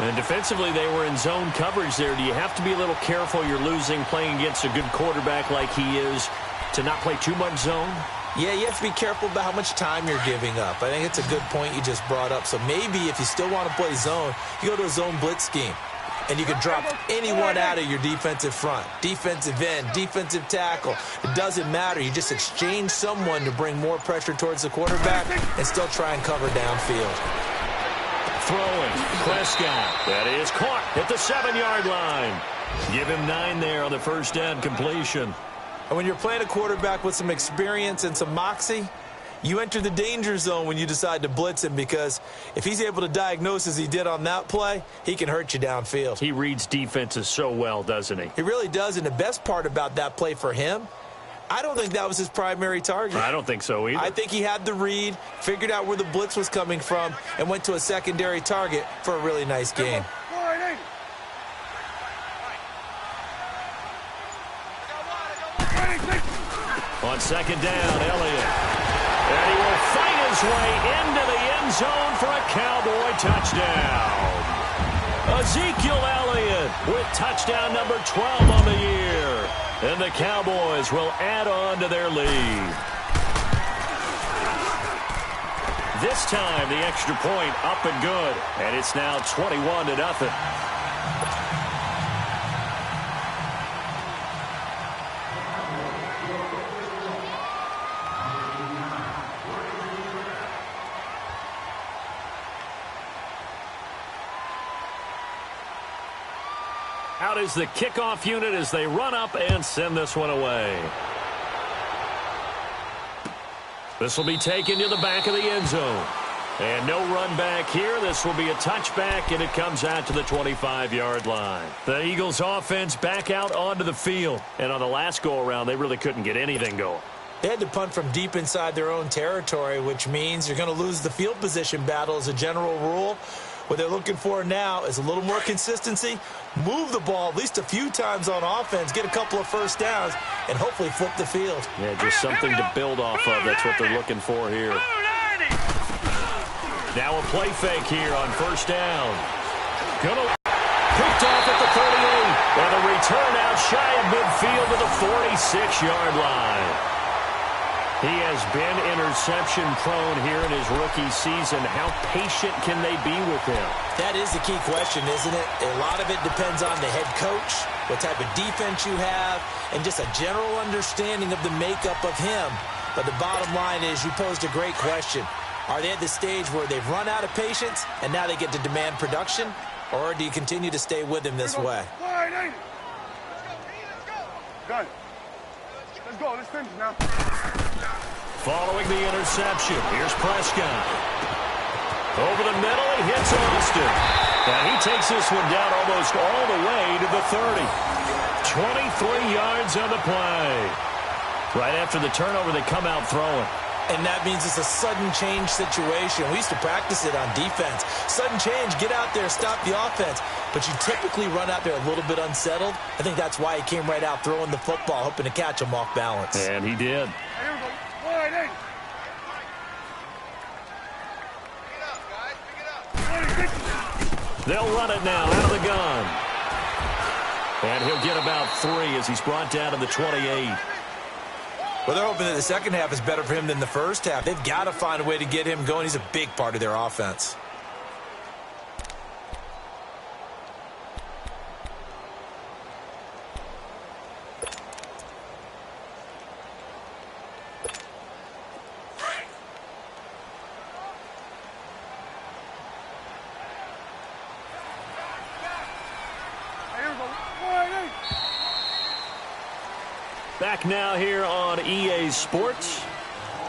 And defensively, they were in zone coverage there. Do you have to be a little careful you're losing playing against a good quarterback like he is to not play too much zone? Yeah, you have to be careful about how much time you're giving up. I think it's a good point you just brought up. So maybe if you still want to play zone, you go to a zone blitz scheme. And you can drop anyone out of your defensive front. Defensive end, defensive tackle. It doesn't matter. You just exchange someone to bring more pressure towards the quarterback and still try and cover downfield. Throwing. Prescott. That is caught at the 7-yard line. Give him 9 there on the first down completion. And when you're playing a quarterback with some experience and some moxie, you enter the danger zone when you decide to blitz him, because if he's able to diagnose as he did on that play, he can hurt you downfield. He reads defenses so well, doesn't he? He really does, and the best part about that play for him, I don't think that was his primary target. I don't think so either. I think he had the read, figured out where the blitz was coming from, and went to a secondary target for a really nice game. On second down, Elliott. And he will fight his way into the end zone for a Cowboy touchdown. Ezekiel Elliott with touchdown number 12 on the year. And the Cowboys will add on to their lead. This time, the extra point up and good. And it's now 21-0. Out is the kickoff unit as they run up and send this one away. This will be taken to the back of the end zone. And no run back here. This will be a touchback, and it comes out to the 25-yard line. The Eagles offense back out onto the field. And on the last go-around, they really couldn't get anything going. They had to punt from deep inside their own territory, which means you're going to lose the field position battle as a general rule. What they're looking for now is a little more consistency, move the ball at least a few times on offense, get a couple of first downs, and hopefully flip the field. Yeah, just something to build off of. That's what they're looking for here. Now a play fake here on first down. Picked off at the 38. And a return out shy of midfield to the 46-yard line. He has been interception-prone here in his rookie season. How patient can they be with him? That is the key question, isn't it? A lot of it depends on the head coach, what type of defense you have, and just a general understanding of the makeup of him. But the bottom line is you posed a great question. Are they at the stage where they've run out of patience and now they get to demand production? Or do you continue to stay with him this way? Good. Let's go. Let's finish now. Following the interception, here's Prescott. Over the middle, he hits Austin. And he takes this one down almost all the way to the 30. 23 yards on the play. Right after the turnover, they come out throwing. And that means it's a sudden change situation. We used to practice it on defense. Sudden change, get out there, stop the offense. But you typically run out there a little bit unsettled. I think that's why he came right out throwing the football, hoping to catch him off balance. And he did. Here we go. Wide eight. They'll run it now out of the gun. And he'll get about 3 as he's brought down to the 28. Well, they're hoping that the second half is better for him than the first half. They've got to find a way to get him going. He's a big part of their offense. Back now here on EA Sports.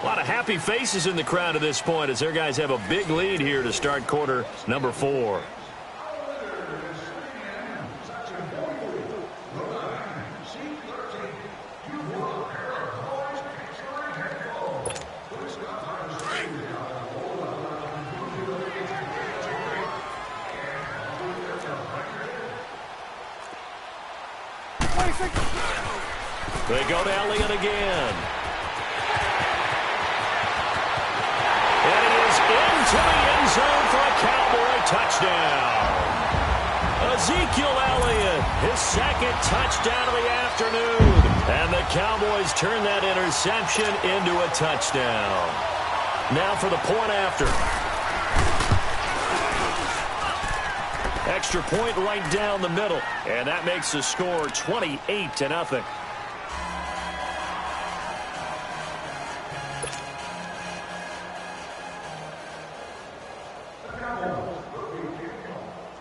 A lot of happy faces in the crowd at this point as their guys have a big lead here to start quarter number 4. They go to Elliott again. And it is into the end zone for a Cowboy touchdown. Ezekiel Elliott, his second touchdown of the afternoon. And the Cowboys turn that interception into a touchdown. Now for the point after. Extra point right down the middle. And that makes the score 28-0.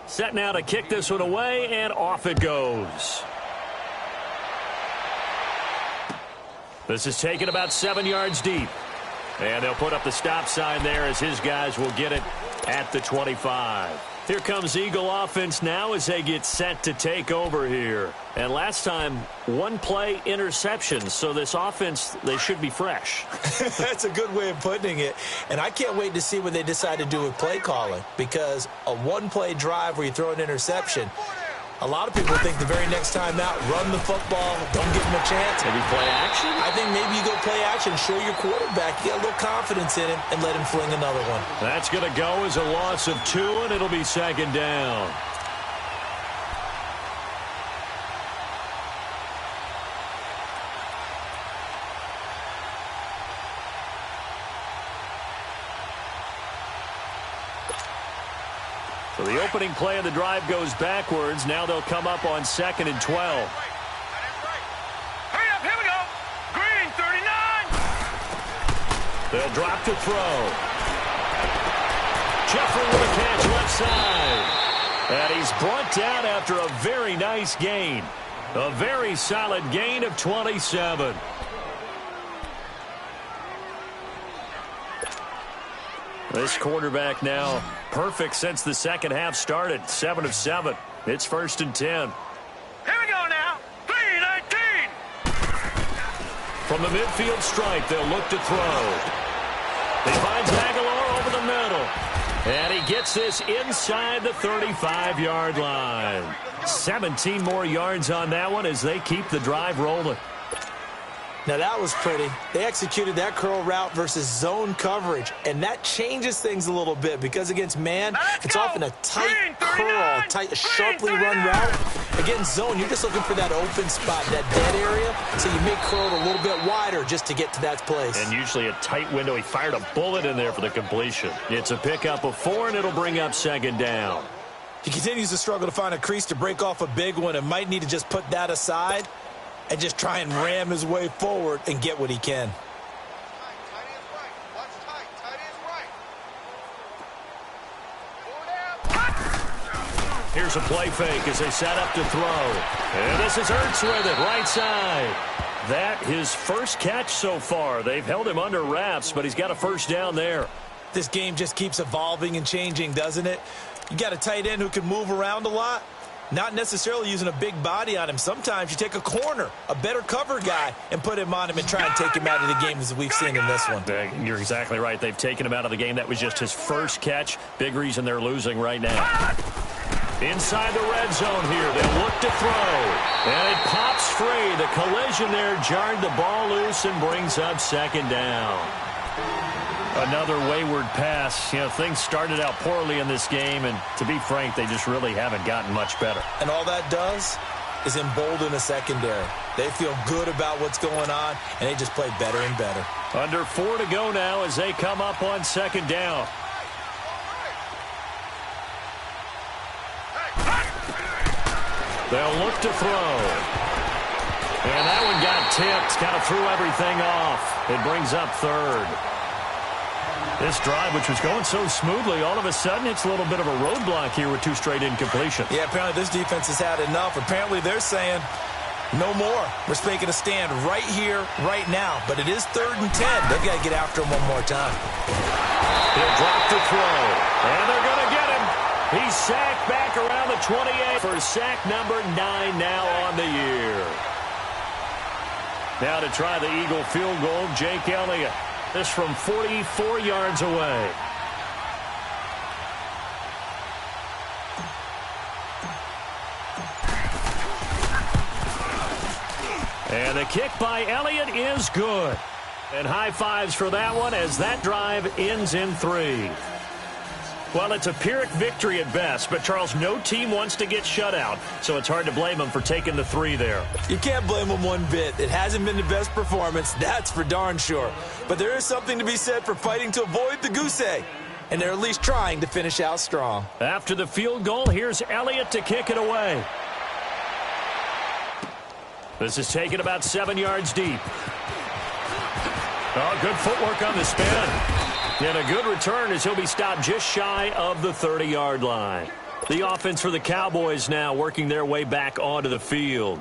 Set now to kick this one away, and off it goes. This is taken about 7 yards deep. And they'll put up the stop sign there as his guys will get it at the 25. Here comes Eagle offense now as they get set to take over here. And last time, 1 play interception. So this offense, they should be fresh. That's a good way of putting it. And I can't wait to see what they decide to do with play calling. Because a 1-play drive where you throw an interception, a lot of people think the very next time out, run the football, don't give him a chance. Maybe play action? I think maybe you go play action, show your quarterback, you get a little confidence in him, and let him fling another one. That's going to go as a loss of 2, and it'll be second down. So the opening play of the drive goes backwards. Now they'll come up on 2nd and 12. Hurry up, here we go. Green, 39. They'll drop to throw. Jeffrey with a catch left side. And he's brought down after a very nice gain. A very solid gain of 27. This quarterback now perfect since the second half started. 7 of 7. It's 1st and 10. Here we go now. 3-19. From the midfield stripe, they'll look to throw. He finds Aguilar over the middle. And he gets this inside the 35-yard line. 17 more yards on that one as they keep the drive rolling. Now, that was pretty. They executed that curl route versus zone coverage, and that changes things a little bit because against man, it's often a tight curl, tight, sharply run route. Against zone, you're just looking for that open spot, that dead area, so you make curl a little bit wider just to get to that place. And usually a tight window. He fired a bullet in there for the completion. It's a pickup of 4, and it'll bring up second down. He continues to struggle to find a crease to break off a big one and might need to just put that aside and just try and ram his way forward and get what he can. Here's a play fake as they set up to throw. And this is Ertz with it, right side. That his first catch so far. They've held him under wraps, but he's got a first down there. This game just keeps evolving and changing, doesn't it? You got a tight end who can move around a lot. Not necessarily using a big body on him. Sometimes you take a corner, a better cover guy, and put him on him and try and take him out of the game as we've seen in this one. You're exactly right. They've taken him out of the game. That was just his first catch. Big reason they're losing right now. Inside the red zone here. They'll look to throw. And it pops free. The collision there jarred the ball loose and brings up second down. Another wayward pass. You know, things started out poorly in this game, and to be frank, they just really haven't gotten much better. And all that does is embolden a secondary. They feel good about what's going on, and they just play better and better. Under 4 to go now as they come up on second down. They'll look to throw. And that one got tipped, kind of threw everything off. It brings up third. This drive, which was going so smoothly, all of a sudden it's a little bit of a roadblock here with 2 straight incompletions. Yeah, apparently this defense has had enough. Apparently they're saying, no more. We're making a stand right here, right now. But it is 3rd and 10. They've got to get after him one more time. He'll drop to throw. And they're going to get him. He's sacked back around the 28 for sack number 9 now on the year. Now to try the Eagle field goal, Jake Elliott. This from 44 yards away. And the kick by Elliott is good. And high fives for that one as that drive ends in 3. Well, it's a Pyrrhic victory at best, but, Charles, no team wants to get shut out, so it's hard to blame them for taking the 3 there. You can't blame them one bit. It hasn't been the best performance, that's for darn sure. But there is something to be said for fighting to avoid the GeeSeay, and they're at least trying to finish out strong. After the field goal, here's Elliott to kick it away. This is taken about 7 yards deep. Oh, good footwork on the spin. And a good return as he'll be stopped just shy of the 30-yard line. The offense for the Cowboys now working their way back onto the field.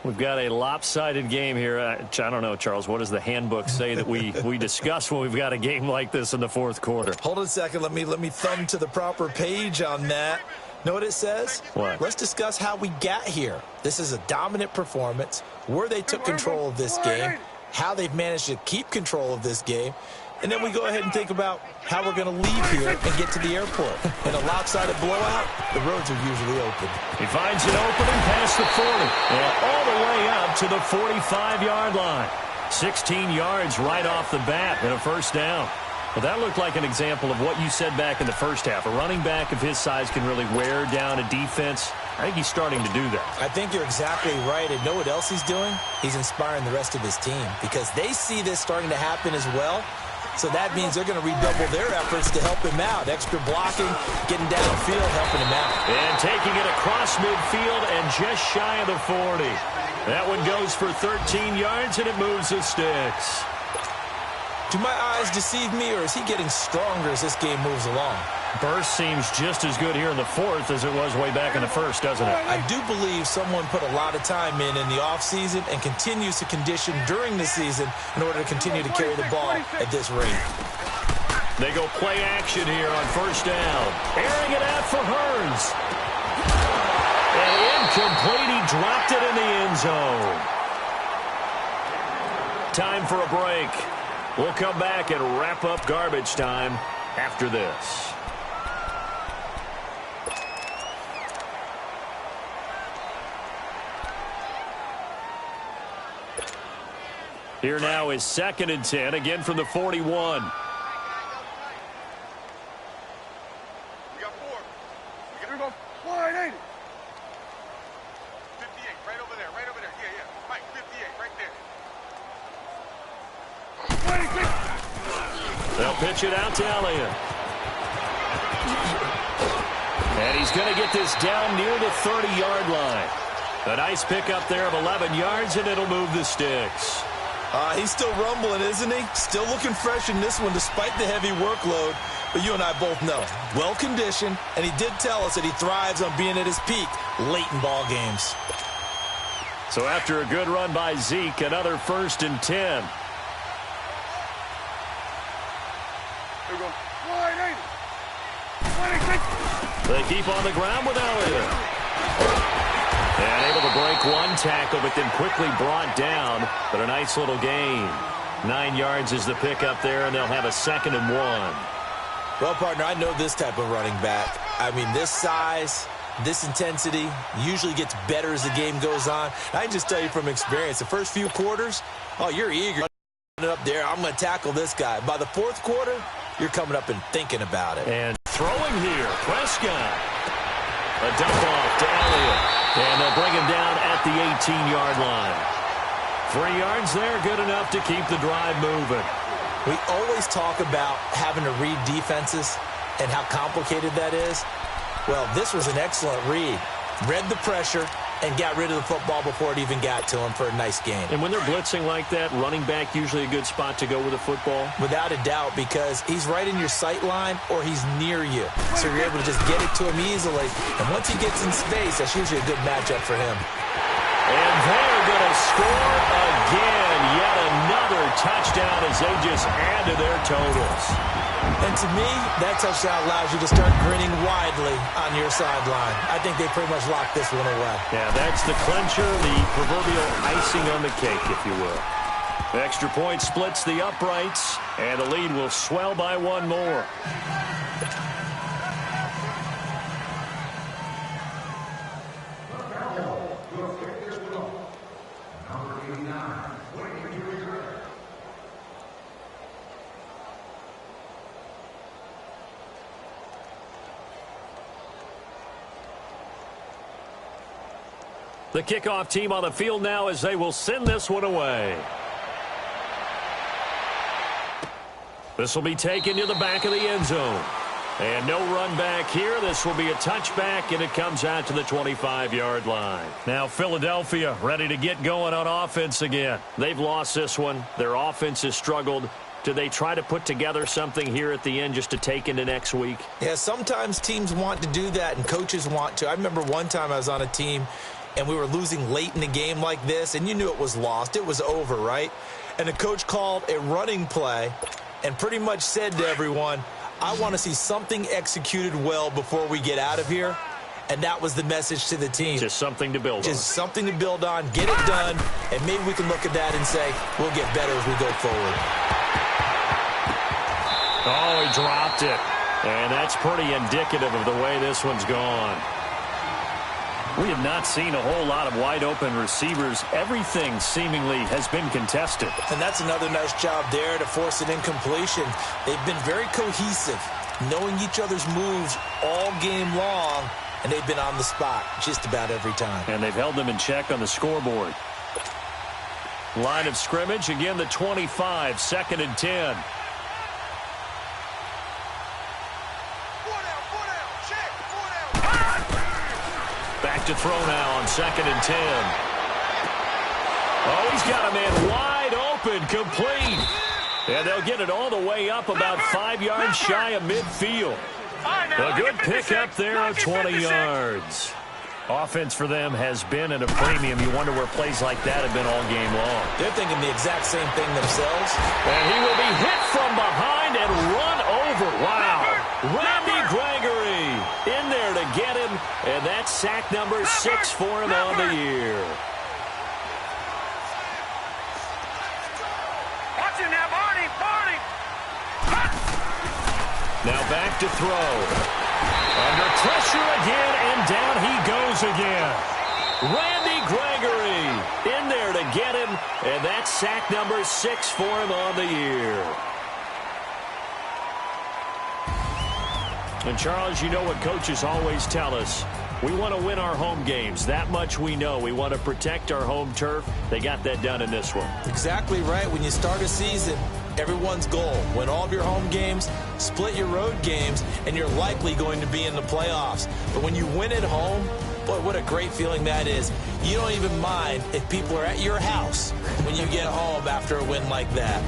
We've got a lopsided game here. I don't know, Charles, what does the handbook say that we discuss when we've got a game like this in the 4th quarter? Hold on a second. Let me thumb to the proper page on that. Know what it says? What? Let's discuss how we got here. This is a dominant performance, where they took control of this game, how they've managed to keep control of this game, and then we go ahead and think about how we're going to leave here and get to the airport. In a lopsided blowout, the roads are usually open. He finds an opening past the 40 and all the way up to the 45-yard line. 16 yards right off the bat and a first down. Well, that looked like an example of what you said back in the first half. A running back of his size can really wear down a defense. I think he's starting to do that. I think you're exactly right. And know what else he's doing? He's inspiring the rest of his team because they see this starting to happen as well. So that means they're going to redouble their efforts to help him out. Extra blocking, getting downfield, helping him out. And taking it across midfield and just shy of the 40. That one goes for 13 yards, and it moves the sticks. Do my eyes deceive me, or is he getting stronger as this game moves along? Burst seems just as good here in the 4th as it was way back in the 1st, doesn't it? I do believe someone put a lot of time in the offseason and continues to condition during the season in order to continue to carry the ball at this rate. They go play action here on first down. Airing it out for Hearns. And incomplete. He dropped it in the end zone. Time for a break. We'll come back and wrap up garbage time after this. Here now is 2nd and 10, again from the 41. We got 4. Here we go. Wide 80. 58, right over there, Yeah. Mike, 58, right there. They'll pitch it out to Elliott. And he's going to get this down near the 30-yard line. A nice pickup there of 11 yards, and it'll move the sticks. He's still rumbling, isn't he? Still looking fresh in this one despite the heavy workload. But you and I both know, well-conditioned, and he did tell us that he thrives on being at his peak late in ball games. So after a good run by Zeke, another 1st and 10. They keep on the ground with Elliott. And able to break one tackle, but then quickly brought down. But a nice little gain. 9 yards is the pickup there, and they'll have a 2nd and 1. Well, partner, I know this type of running back. I mean, this size, this intensity usually gets better as the game goes on. I can just tell you from experience, the first few quarters, oh, you're eager. Up there, I'm going to tackle this guy. By the 4th quarter, you're coming up and thinking about it. And throwing here, Prescott. A dump off to Elliott. And they'll bring him down at the 18-yard line. 3 yards there, good enough to keep the drive moving. We always talk about having to read defenses and how complicated that is. Well, this was an excellent read. Read the pressure and got rid of the football before it even got to him for a nice game. And when they're blitzing like that, running back usually a good spot to go with the football? Without a doubt, because he's right in your sight line or he's near you. So you're able to just get it to him easily. And once he gets in space, that's usually a good matchup for him. And they're going to score again. Yet another touchdown as they just add to their totals. And to me, that touchdown allows you to start grinning widely on your sideline. I think they pretty much locked this one away. Yeah, that's the clincher, the proverbial icing on the cake, if you will. The extra point splits the uprights, and the lead will swell by 1 more. The kickoff team on the field now as they will send this one away. This will be taken to the back of the end zone. And no run back here. This will be a touchback, and it comes out to the 25-yard line. Now Philadelphia ready to get going on offense again. They've lost this one. Their offense has struggled. Do they try to put together something here at the end just to take into next week? Yeah, sometimes teams want to do that, and coaches want to. I remember one time I was on a team, and we were losing late in a game like this, and you knew it was lost. It was over, right? And the coach called a running play and pretty much said to everyone, I want to see something executed well before we get out of here. And that was the message to the team. Just something to build on. Just something to build on, get it done, and maybe we can look at that and say, we'll get better as we go forward. Oh, he dropped it. And that's pretty indicative of the way this one's gone. We have not seen a whole lot of wide-open receivers. Everything seemingly has been contested. And that's another nice job there to force an incompletion. They've been very cohesive, knowing each other's moves all game long, and they've been on the spot just about every time. And they've held them in check on the scoreboard. Line of scrimmage, again the 25, 2nd and 10. Back to throw now on 2nd and 10. Oh, he's got a man wide open, complete. And they'll get it all the way up about 5 yards shy of midfield. A good pickup there of 20 yards. Offense for them has been at a premium. You wonder where plays like that have been all game long. They're thinking the exact same thing themselves. And he will be hit from behind and run over. Wow. Randy Gregory in there to get him. And that's sack number 6 for him on the year. Watch him now, Barney. Now back to throw. Under pressure again, and down he goes again. Randy Gregory in there to get him, and that's sack number 6 for him on the year. And Charles, you know what coaches always tell us. We want to win our home games. That much we know. We want to protect our home turf. They got that done in this one. Exactly right. When you start a season, everyone's goal, win all of your home games, split your road games, and you're likely going to be in the playoffs. But when you win at home, boy, what a great feeling that is. You don't even mind if people are at your house when you get home after a win like that.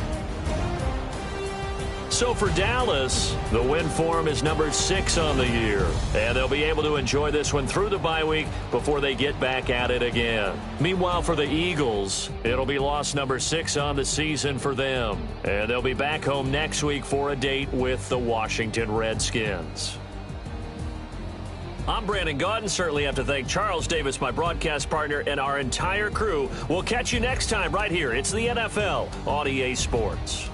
So for Dallas, the win form is number 6 on the year. And they'll be able to enjoy this one through the bye week before they get back at it again. Meanwhile, for the Eagles, it'll be loss number 6 on the season for them. And they'll be back home next week for a date with the Washington Redskins. I'm Brandon Gaudin. Certainly have to thank Charles Davis, my broadcast partner, and our entire crew. We'll catch you next time right here. It's the NFL on EA Sports.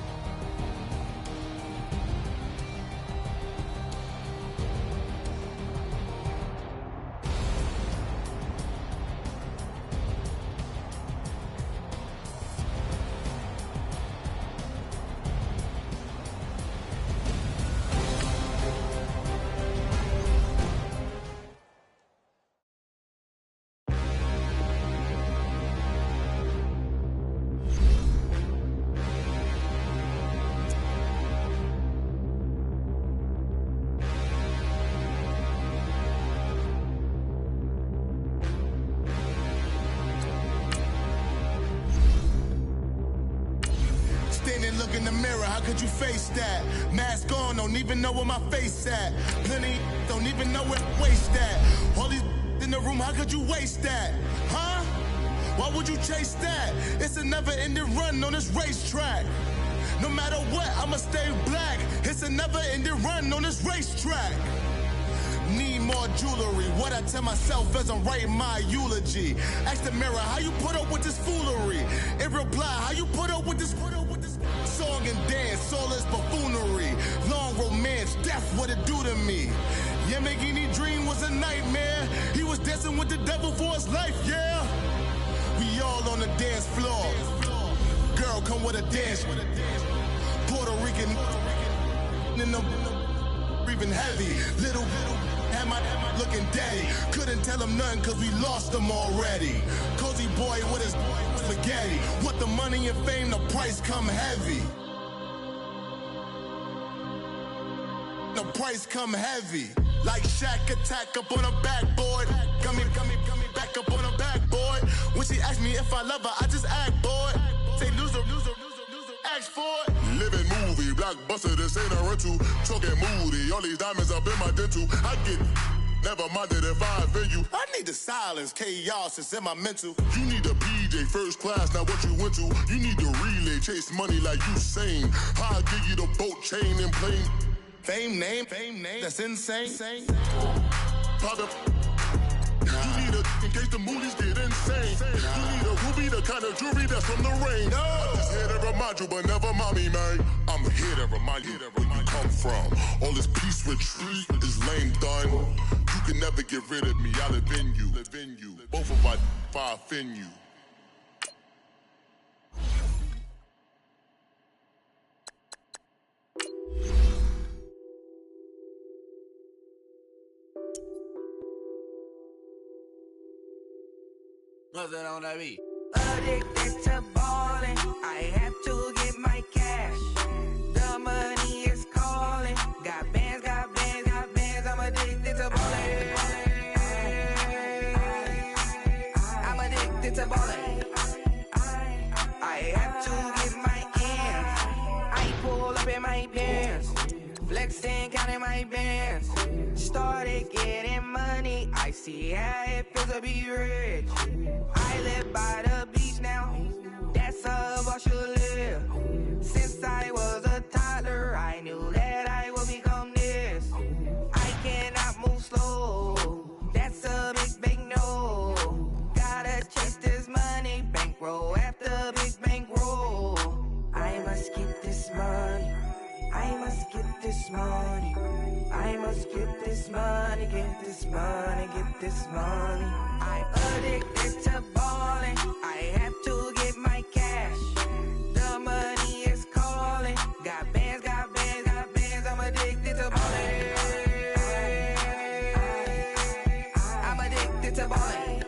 Look in the mirror, how could you face that? Mask on, don't even know where my face at. Plenty don't even know where to waste that. All these in the room, how could you waste that? Huh? Why would you chase that? It's a never-ending run on this racetrack. No matter what, I'ma stay black. It's a never-ending run on this racetrack. Need more jewelry, what I tell myself as I'm writing my eulogy. Ask the mirror, how you put up with this foolery? In reply, how you put up with this song and dance, all this buffoonery. Long romance, death, what it do to me? Yamagini dream was a nightmare. He was dancing with the devil for his life, yeah. We all on the dance floor. Girl, come with a dance. Puerto Rican in the breathing heavy. Little had my looking daddy. Couldn't tell him nothing cause we lost him already. Cozy boy with his spaghetti. With the money and fame, the price come heavy. The price come heavy. Like Shaq attack up on a backboard. Gummy, back up on a backboard. When she asked me if I love her, I just act bored. Say loser, ask for it. Living movie, blockbuster, this ain't a rental. Talking moody, all these diamonds up in my dental. I get never minded if I offend you. I need the silence, chaos is in my mental. You need a PJ, first class, not what you went to. You need the relay, chase money like you sane. I'll give you the boat, chain, and plane. Fame name, that's insane. Pop up. You need a, in case the movies get insane. You need a ruby, the kind of jewelry that's from the rain. I'm just here to remind you, but never mommy, man. I'm here to remind you where you come from. All this peace retreat is lame done. You can never get rid of me, I live in you. Both of us, if I offend you. What's that on that beat? Addicted to ballin', I have to get my cash. The money is calling. Got bands, I'm addicted to ballin'. I'm addicted to ballin'. I have to get my ends. I pull up in my pants, flexing, counting my bands. Started getting money, I see how it feels to be rich. I live by the beach now, that's how I should live. Since I was a toddler, I knew that I would become this. I cannot move slow, that's a big no. Gotta chase this money, bankroll after big bankroll. I must get this money, I must get this money. I must get this money, get this money, get this money. I'm addicted to ballin', I have to get my cash. The money is calling. Got bands, I'm addicted to ballin'. I'm addicted to ballin'.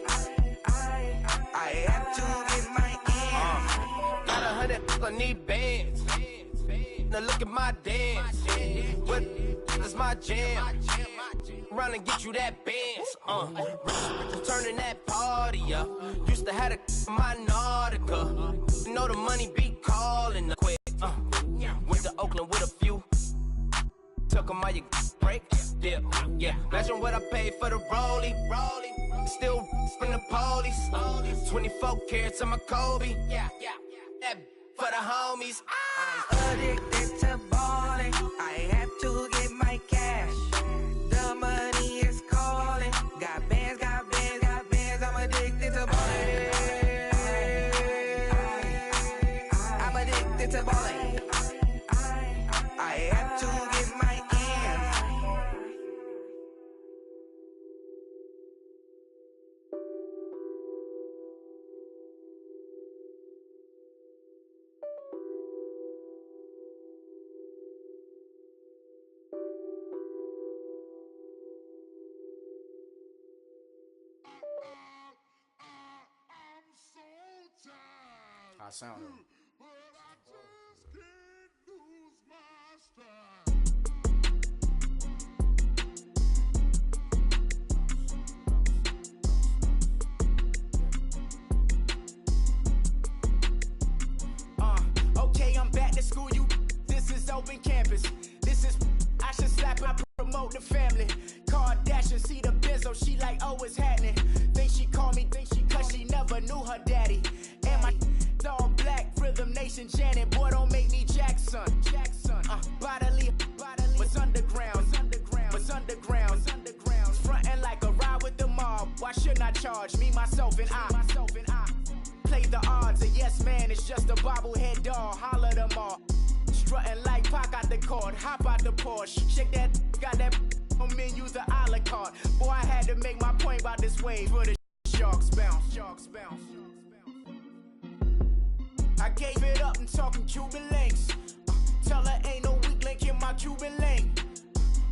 I have to get my ends. Got 100, I need bands. Now look at my dance. What is my jam? Run and get you that bands. Turning that party up. Used to have a my Nautica. You know the money be calling quick. Went to Oakland with a few. dip. Yeah, imagine what I paid for the rollie. Still in the police. 24 carats on my Kobe. Yeah, that for the homies. I'm addicted to balling. I have to get my cash. The money is calling. Got bands, got bands, got bands. I'm addicted to balling. I'm addicted to balling. I have to get my ends. I sound it. Okay, I'm back to school, you. This is open campus. This is, I should slap and promote the family. Kardashian, see the Benzo, she like, oh, it's happening. Think she called me, cause she never knew her daddy. And my all black, Rhythm Nation, Janet, boy, don't make me Jackson. Bodily, was underground. Frontin' like a ride with the mob. Why shouldn't I charge me, myself, and I? Play the odds, a yes man, it's just a bobblehead doll. Holler them all. Strutting like Pac out the court, hop out the Porsche. Shake that, got that on menu, the a la carte. Boy, I had to make my point about this wave for the sharks bounce. I gave it up and talking Cuban links. Tell her ain't no weak link in my Cuban link.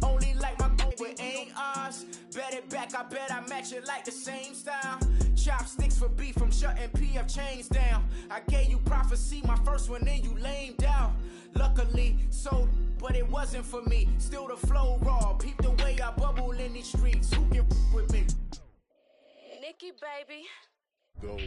Only like my but ain't ours. Bet it back, I bet I match it like the same style. Chopsticks for beef from shutting PF chains down. I gave you prophecy, my first one, then you lamed out. Luckily, sold, but it wasn't for me. Still the flow raw, peep the way I bubble in these streets. Who can with me? Nikki, baby. Go.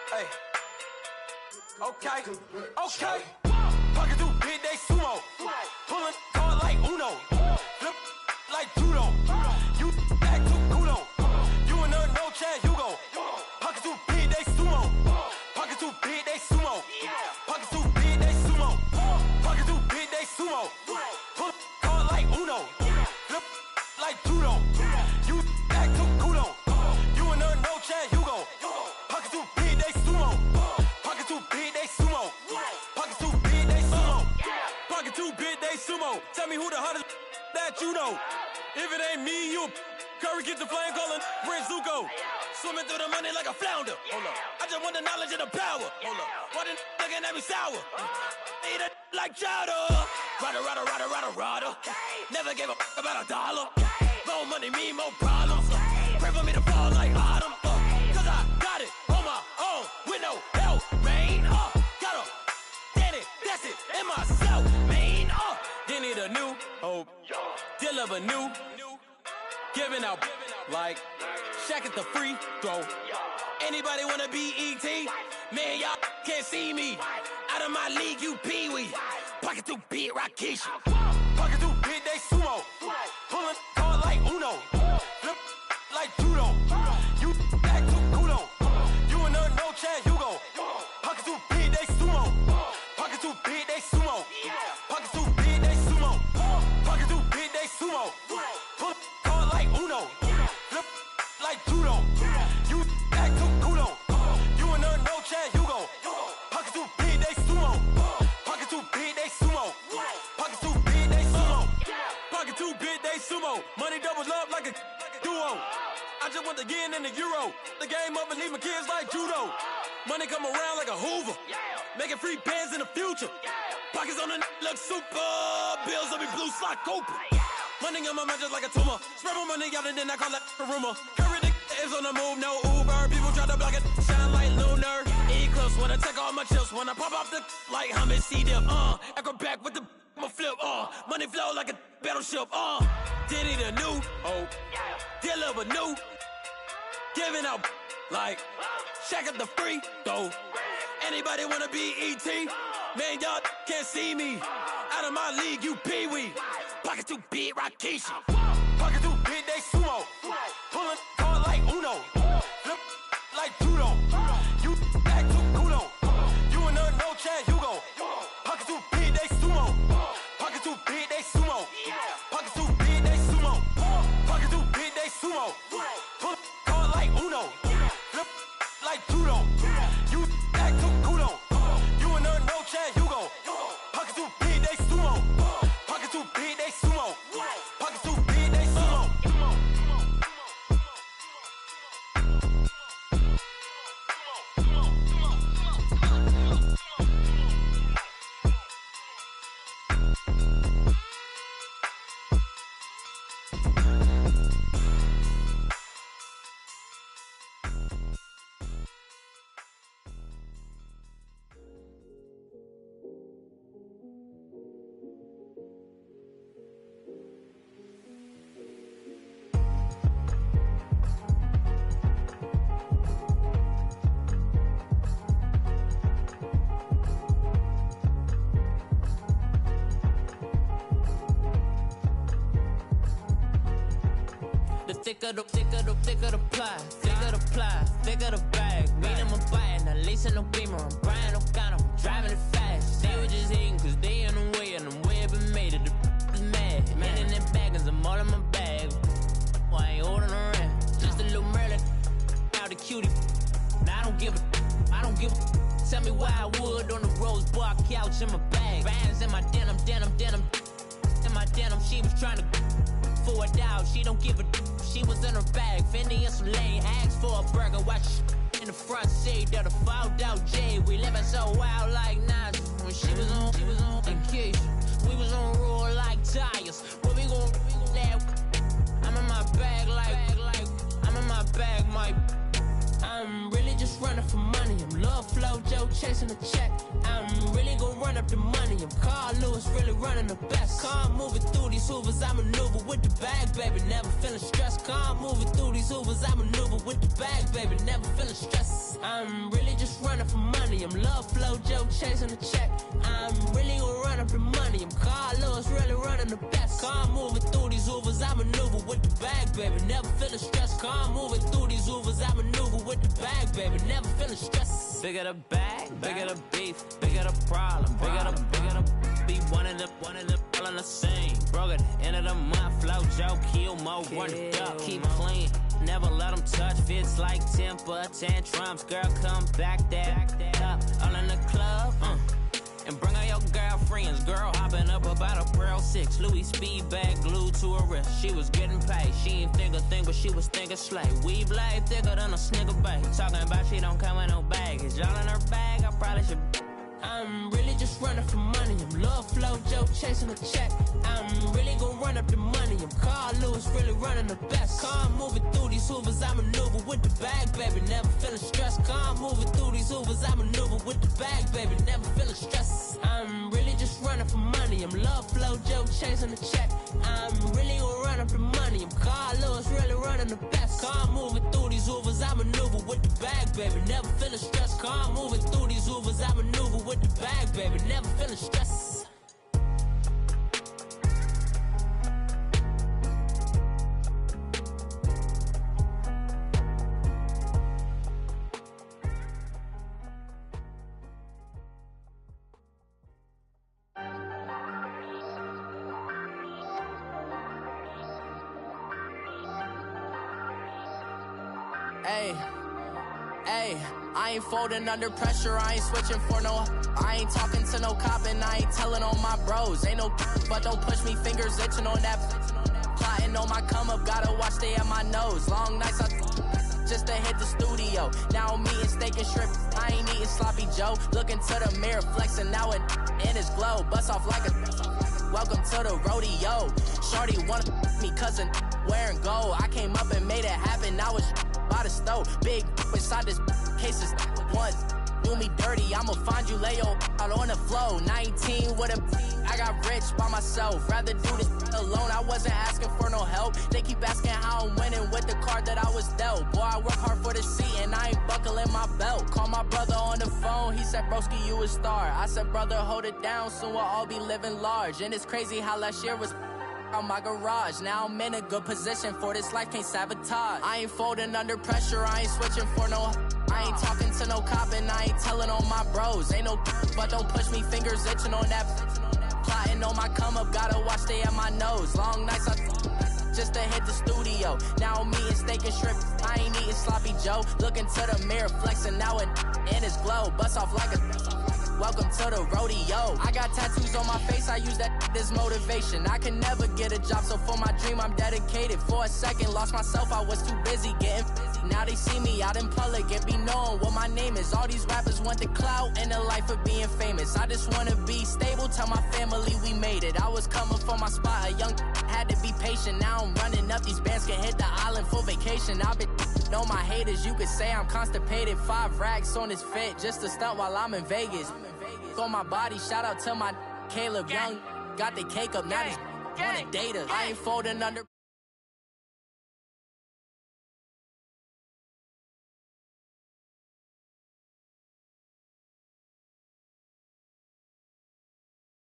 Hey. Okay. Pocket through big day sumo. Pulling card like Uno. Flip like judo. You back to kudo. You and her no Chad Hugo. Pocket through big day sumo. Pocket through big day sumo. Pocket through big day sumo. Pocket through big day sumo. Pull card like Uno. Flip like judo. You back to kudo. You and her no Chad Hugo. Pocket through big day sumo. Pocket through big day sumo. Pocket through big day sumo. Pocket through big day sumo. Tell me who the hottest that you know. If it ain't me, you Curry get the flame calling Prince Zuko. Swimming through the money like a flounder. Hold up. I just want the knowledge and the power. Hold up. Why the looking at me sour? Eat it like chowder. Rada. Never gave a about a dollar. More money mean more problems. Pray for me to fall like autumn. Cause I got it on my own with no help, man. Got a daddy, that's it, in myself, man. They need a new hope. Deliver new. Giving out like Shaq at the free throw. Anybody wanna be E.T.? Man, y'all can't see me. Out of my league, you pee-wee. Pocket through beat Rakisha. Pocket through big day sumo. Pulling card like Uno. Flip like judo. You back to kudo. You and her no Chad Hugo. Pocket through big day sumo. Pocket through big day sumo. Pocket through big day sumo. Pocket through big day sumo. Pull card like Uno. Flip like judo. You back to kudo. You and her no Chad Hugo. Pocket through big day sumo. Pocket through big day sumo. Pocket through big day sumo. Pocket through big day sumo. Money doubles up like a duo. I just want the yen and the euro. The game up and leave my kids like judo. Money come around like a Hoover. Making free bands in the future. Pockets on the look super. Bills on me blue slot Cooper. Money on my mind just like a tumor. Spread my money out and then I call it a rumor. Curry the is on the move, no Uber. People try to block it, shine like lunar. Eclipse when I take all my chips. When I pop off the like Hummus C-dip. Echo back with the I'ma flip. Money flow like a battleship. Diddy the new. Deliver new. Giving out like Shaq at the free throw. Anybody wanna be E.T.? Man, y'all can't see me. Out of my league, you pee-wee. Pocket too big, Rakishi. Pocket too big, they sumo. Pulling card like Uno. Flip like judo. You act too kudo. You and her, no chance, you go. Pocket too big, they sumo. Pocket too big, they sumo. Pocket too big, they sumo. Pocket too big, they sumo. Pull card like Uno. Flip like judo. You act too kudo. You and her, no chance, you go. Pocket too big, they sumo. Pocket too big, they sumo. Pocket too big, they sumo. Thicker the ply, thicker the bag. Meet them a bite, now lacing no beamer. I'm Brian O'Connor, I'm driving it fast. They were just hating cause they in the way, and the way I've been made it, the is mad. Man in that bag, cause I'm all in my bag. Well, I ain't holding around. Just a little Merlin, out the cutie. Now I don't give a. Tell me why I would on the rose bar couch in my bag. Bands in my denim. In my denim, she was trying to for a doubt. She don't give a. She was in her bag, Fendi and some lane. Asked for a burger, watch in the front seat of the fouled out J. We living so wild like Nas. When she was on vacation, we was on roll like tires. Where we gon' that? I'm in my bag like I'm in my bag, my. I'm really just running for money. I'm Love Flow Joe chasing the check. I'm really gon' run up the money. I'm Carl Lewis, really running the best. Car moving through these hoovers, I maneuver with the bag, baby. Never feeling stressed. Car moving through these hoovers, I maneuver with the bag, baby. Never feeling stressed. I'm really just running for money. I'm Love Flow Joe chasing the check. I'm really gon' run up the money. I'm Carl Lewis, really running the best. Car moving through these hoovers, I maneuver with the bag, baby. Never feeling stressed. Car moving through these hoovers, I maneuver with the bag, baby. Never feeling stressed. Bigger the bag, bigger the beef, bigger the problem, bigger the be one of the all in the same. Broke at the end of the month, flow Joe, kill mo, run it up, keep clean. Never let them touch, fits like temper tantrums. Girl, come back that up, all in the club, and bring all your girlfriends. Girl hopping up about a Pearl 6, Louis speed bag glued to her wrist. She was getting paid, she ain't think a thing, but she was thinking slay. We blade thicker than a snicker bag. Talking about she don't come with no baggage. Y'all in her bag, I probably should. I'm really just running for money. I'm Love Flow Joe chasing a check. I'm really gon' run up the money. I'm Carl Lewis, really running the best. Car moving through these hoovers, I maneuver with the bag, baby. Never feeling stressed. Car moving through these hoovers, I maneuver with the bag, baby. Never feeling stressed. I'm really just running for money. I'm Love Flow Joe chasing a check. I'm really gon' run up the money. I'm Carl Lewis, really running the best. Car moving through these hoovers, I maneuver with the bag, baby. Never feeling stressed. Car moving through these hoovers, I maneuver with the bag, baby. Never feeling stressed. Hey, I ain't folding under pressure, I ain't switching for no. I ain't talking to no cop and I ain't telling on my bros. Ain't no but don't push me, fingers itching on that. Plotting on my come up, gotta watch they at my nose. Long nights just to hit the studio. Now I'm eating steak and shrimp, I ain't eating sloppy Joe. Look into the mirror, flexing now it in his glow. Bust off like a welcome to the rodeo. Shorty wanna me cousin wearing gold. I came up and made it happen, now it's by the stove. Big inside this cases once. Do me dirty, I'ma find you, lay your out on the floor. 19 with a, I got rich by myself. Rather do this alone, I wasn't asking for no help. They keep asking how I'm winning with the card that I was dealt. Boy, I work hard for the seat and I ain't buckling my belt. Call my brother on the phone, he said, broski, you a star. I said, brother, hold it down, soon we'll all be living large. And it's crazy how last year was on my garage. Now I'm in a good position for this life, can't sabotage. I ain't folding under pressure, I ain't switching for no. I ain't talking to no cop and I ain't telling on my bros. Ain't no but don't push me, fingers itching on that. Plotting on my come up, gotta watch stay at my nose. Long nights just to hit the studio. Now I'm eating steak and shrimp, I ain't eating sloppy Joe. Look into the mirror, flexing now it in his glow. Bust off like a welcome to the rodeo. I got tattoos on my face, I use that as motivation. I can never get a job, so for my dream I'm dedicated. For a second, lost myself, I was too busy getting busy. Now they see me out in public and be knowing what my name is. All these rappers want the clout and the life of being famous. I just wanna be stable, tell my family we made it. I was coming for my spot, a young had to be patient. Now I'm running up, these bands can hit the island for vacation. I've been know my haters, you could say I'm constipated. 5 racks on his fit, just to stunt while I'm in Vegas. On my body, shout out to my Caleb Young. Got the cake up, now these wanna date us. I ain't folding under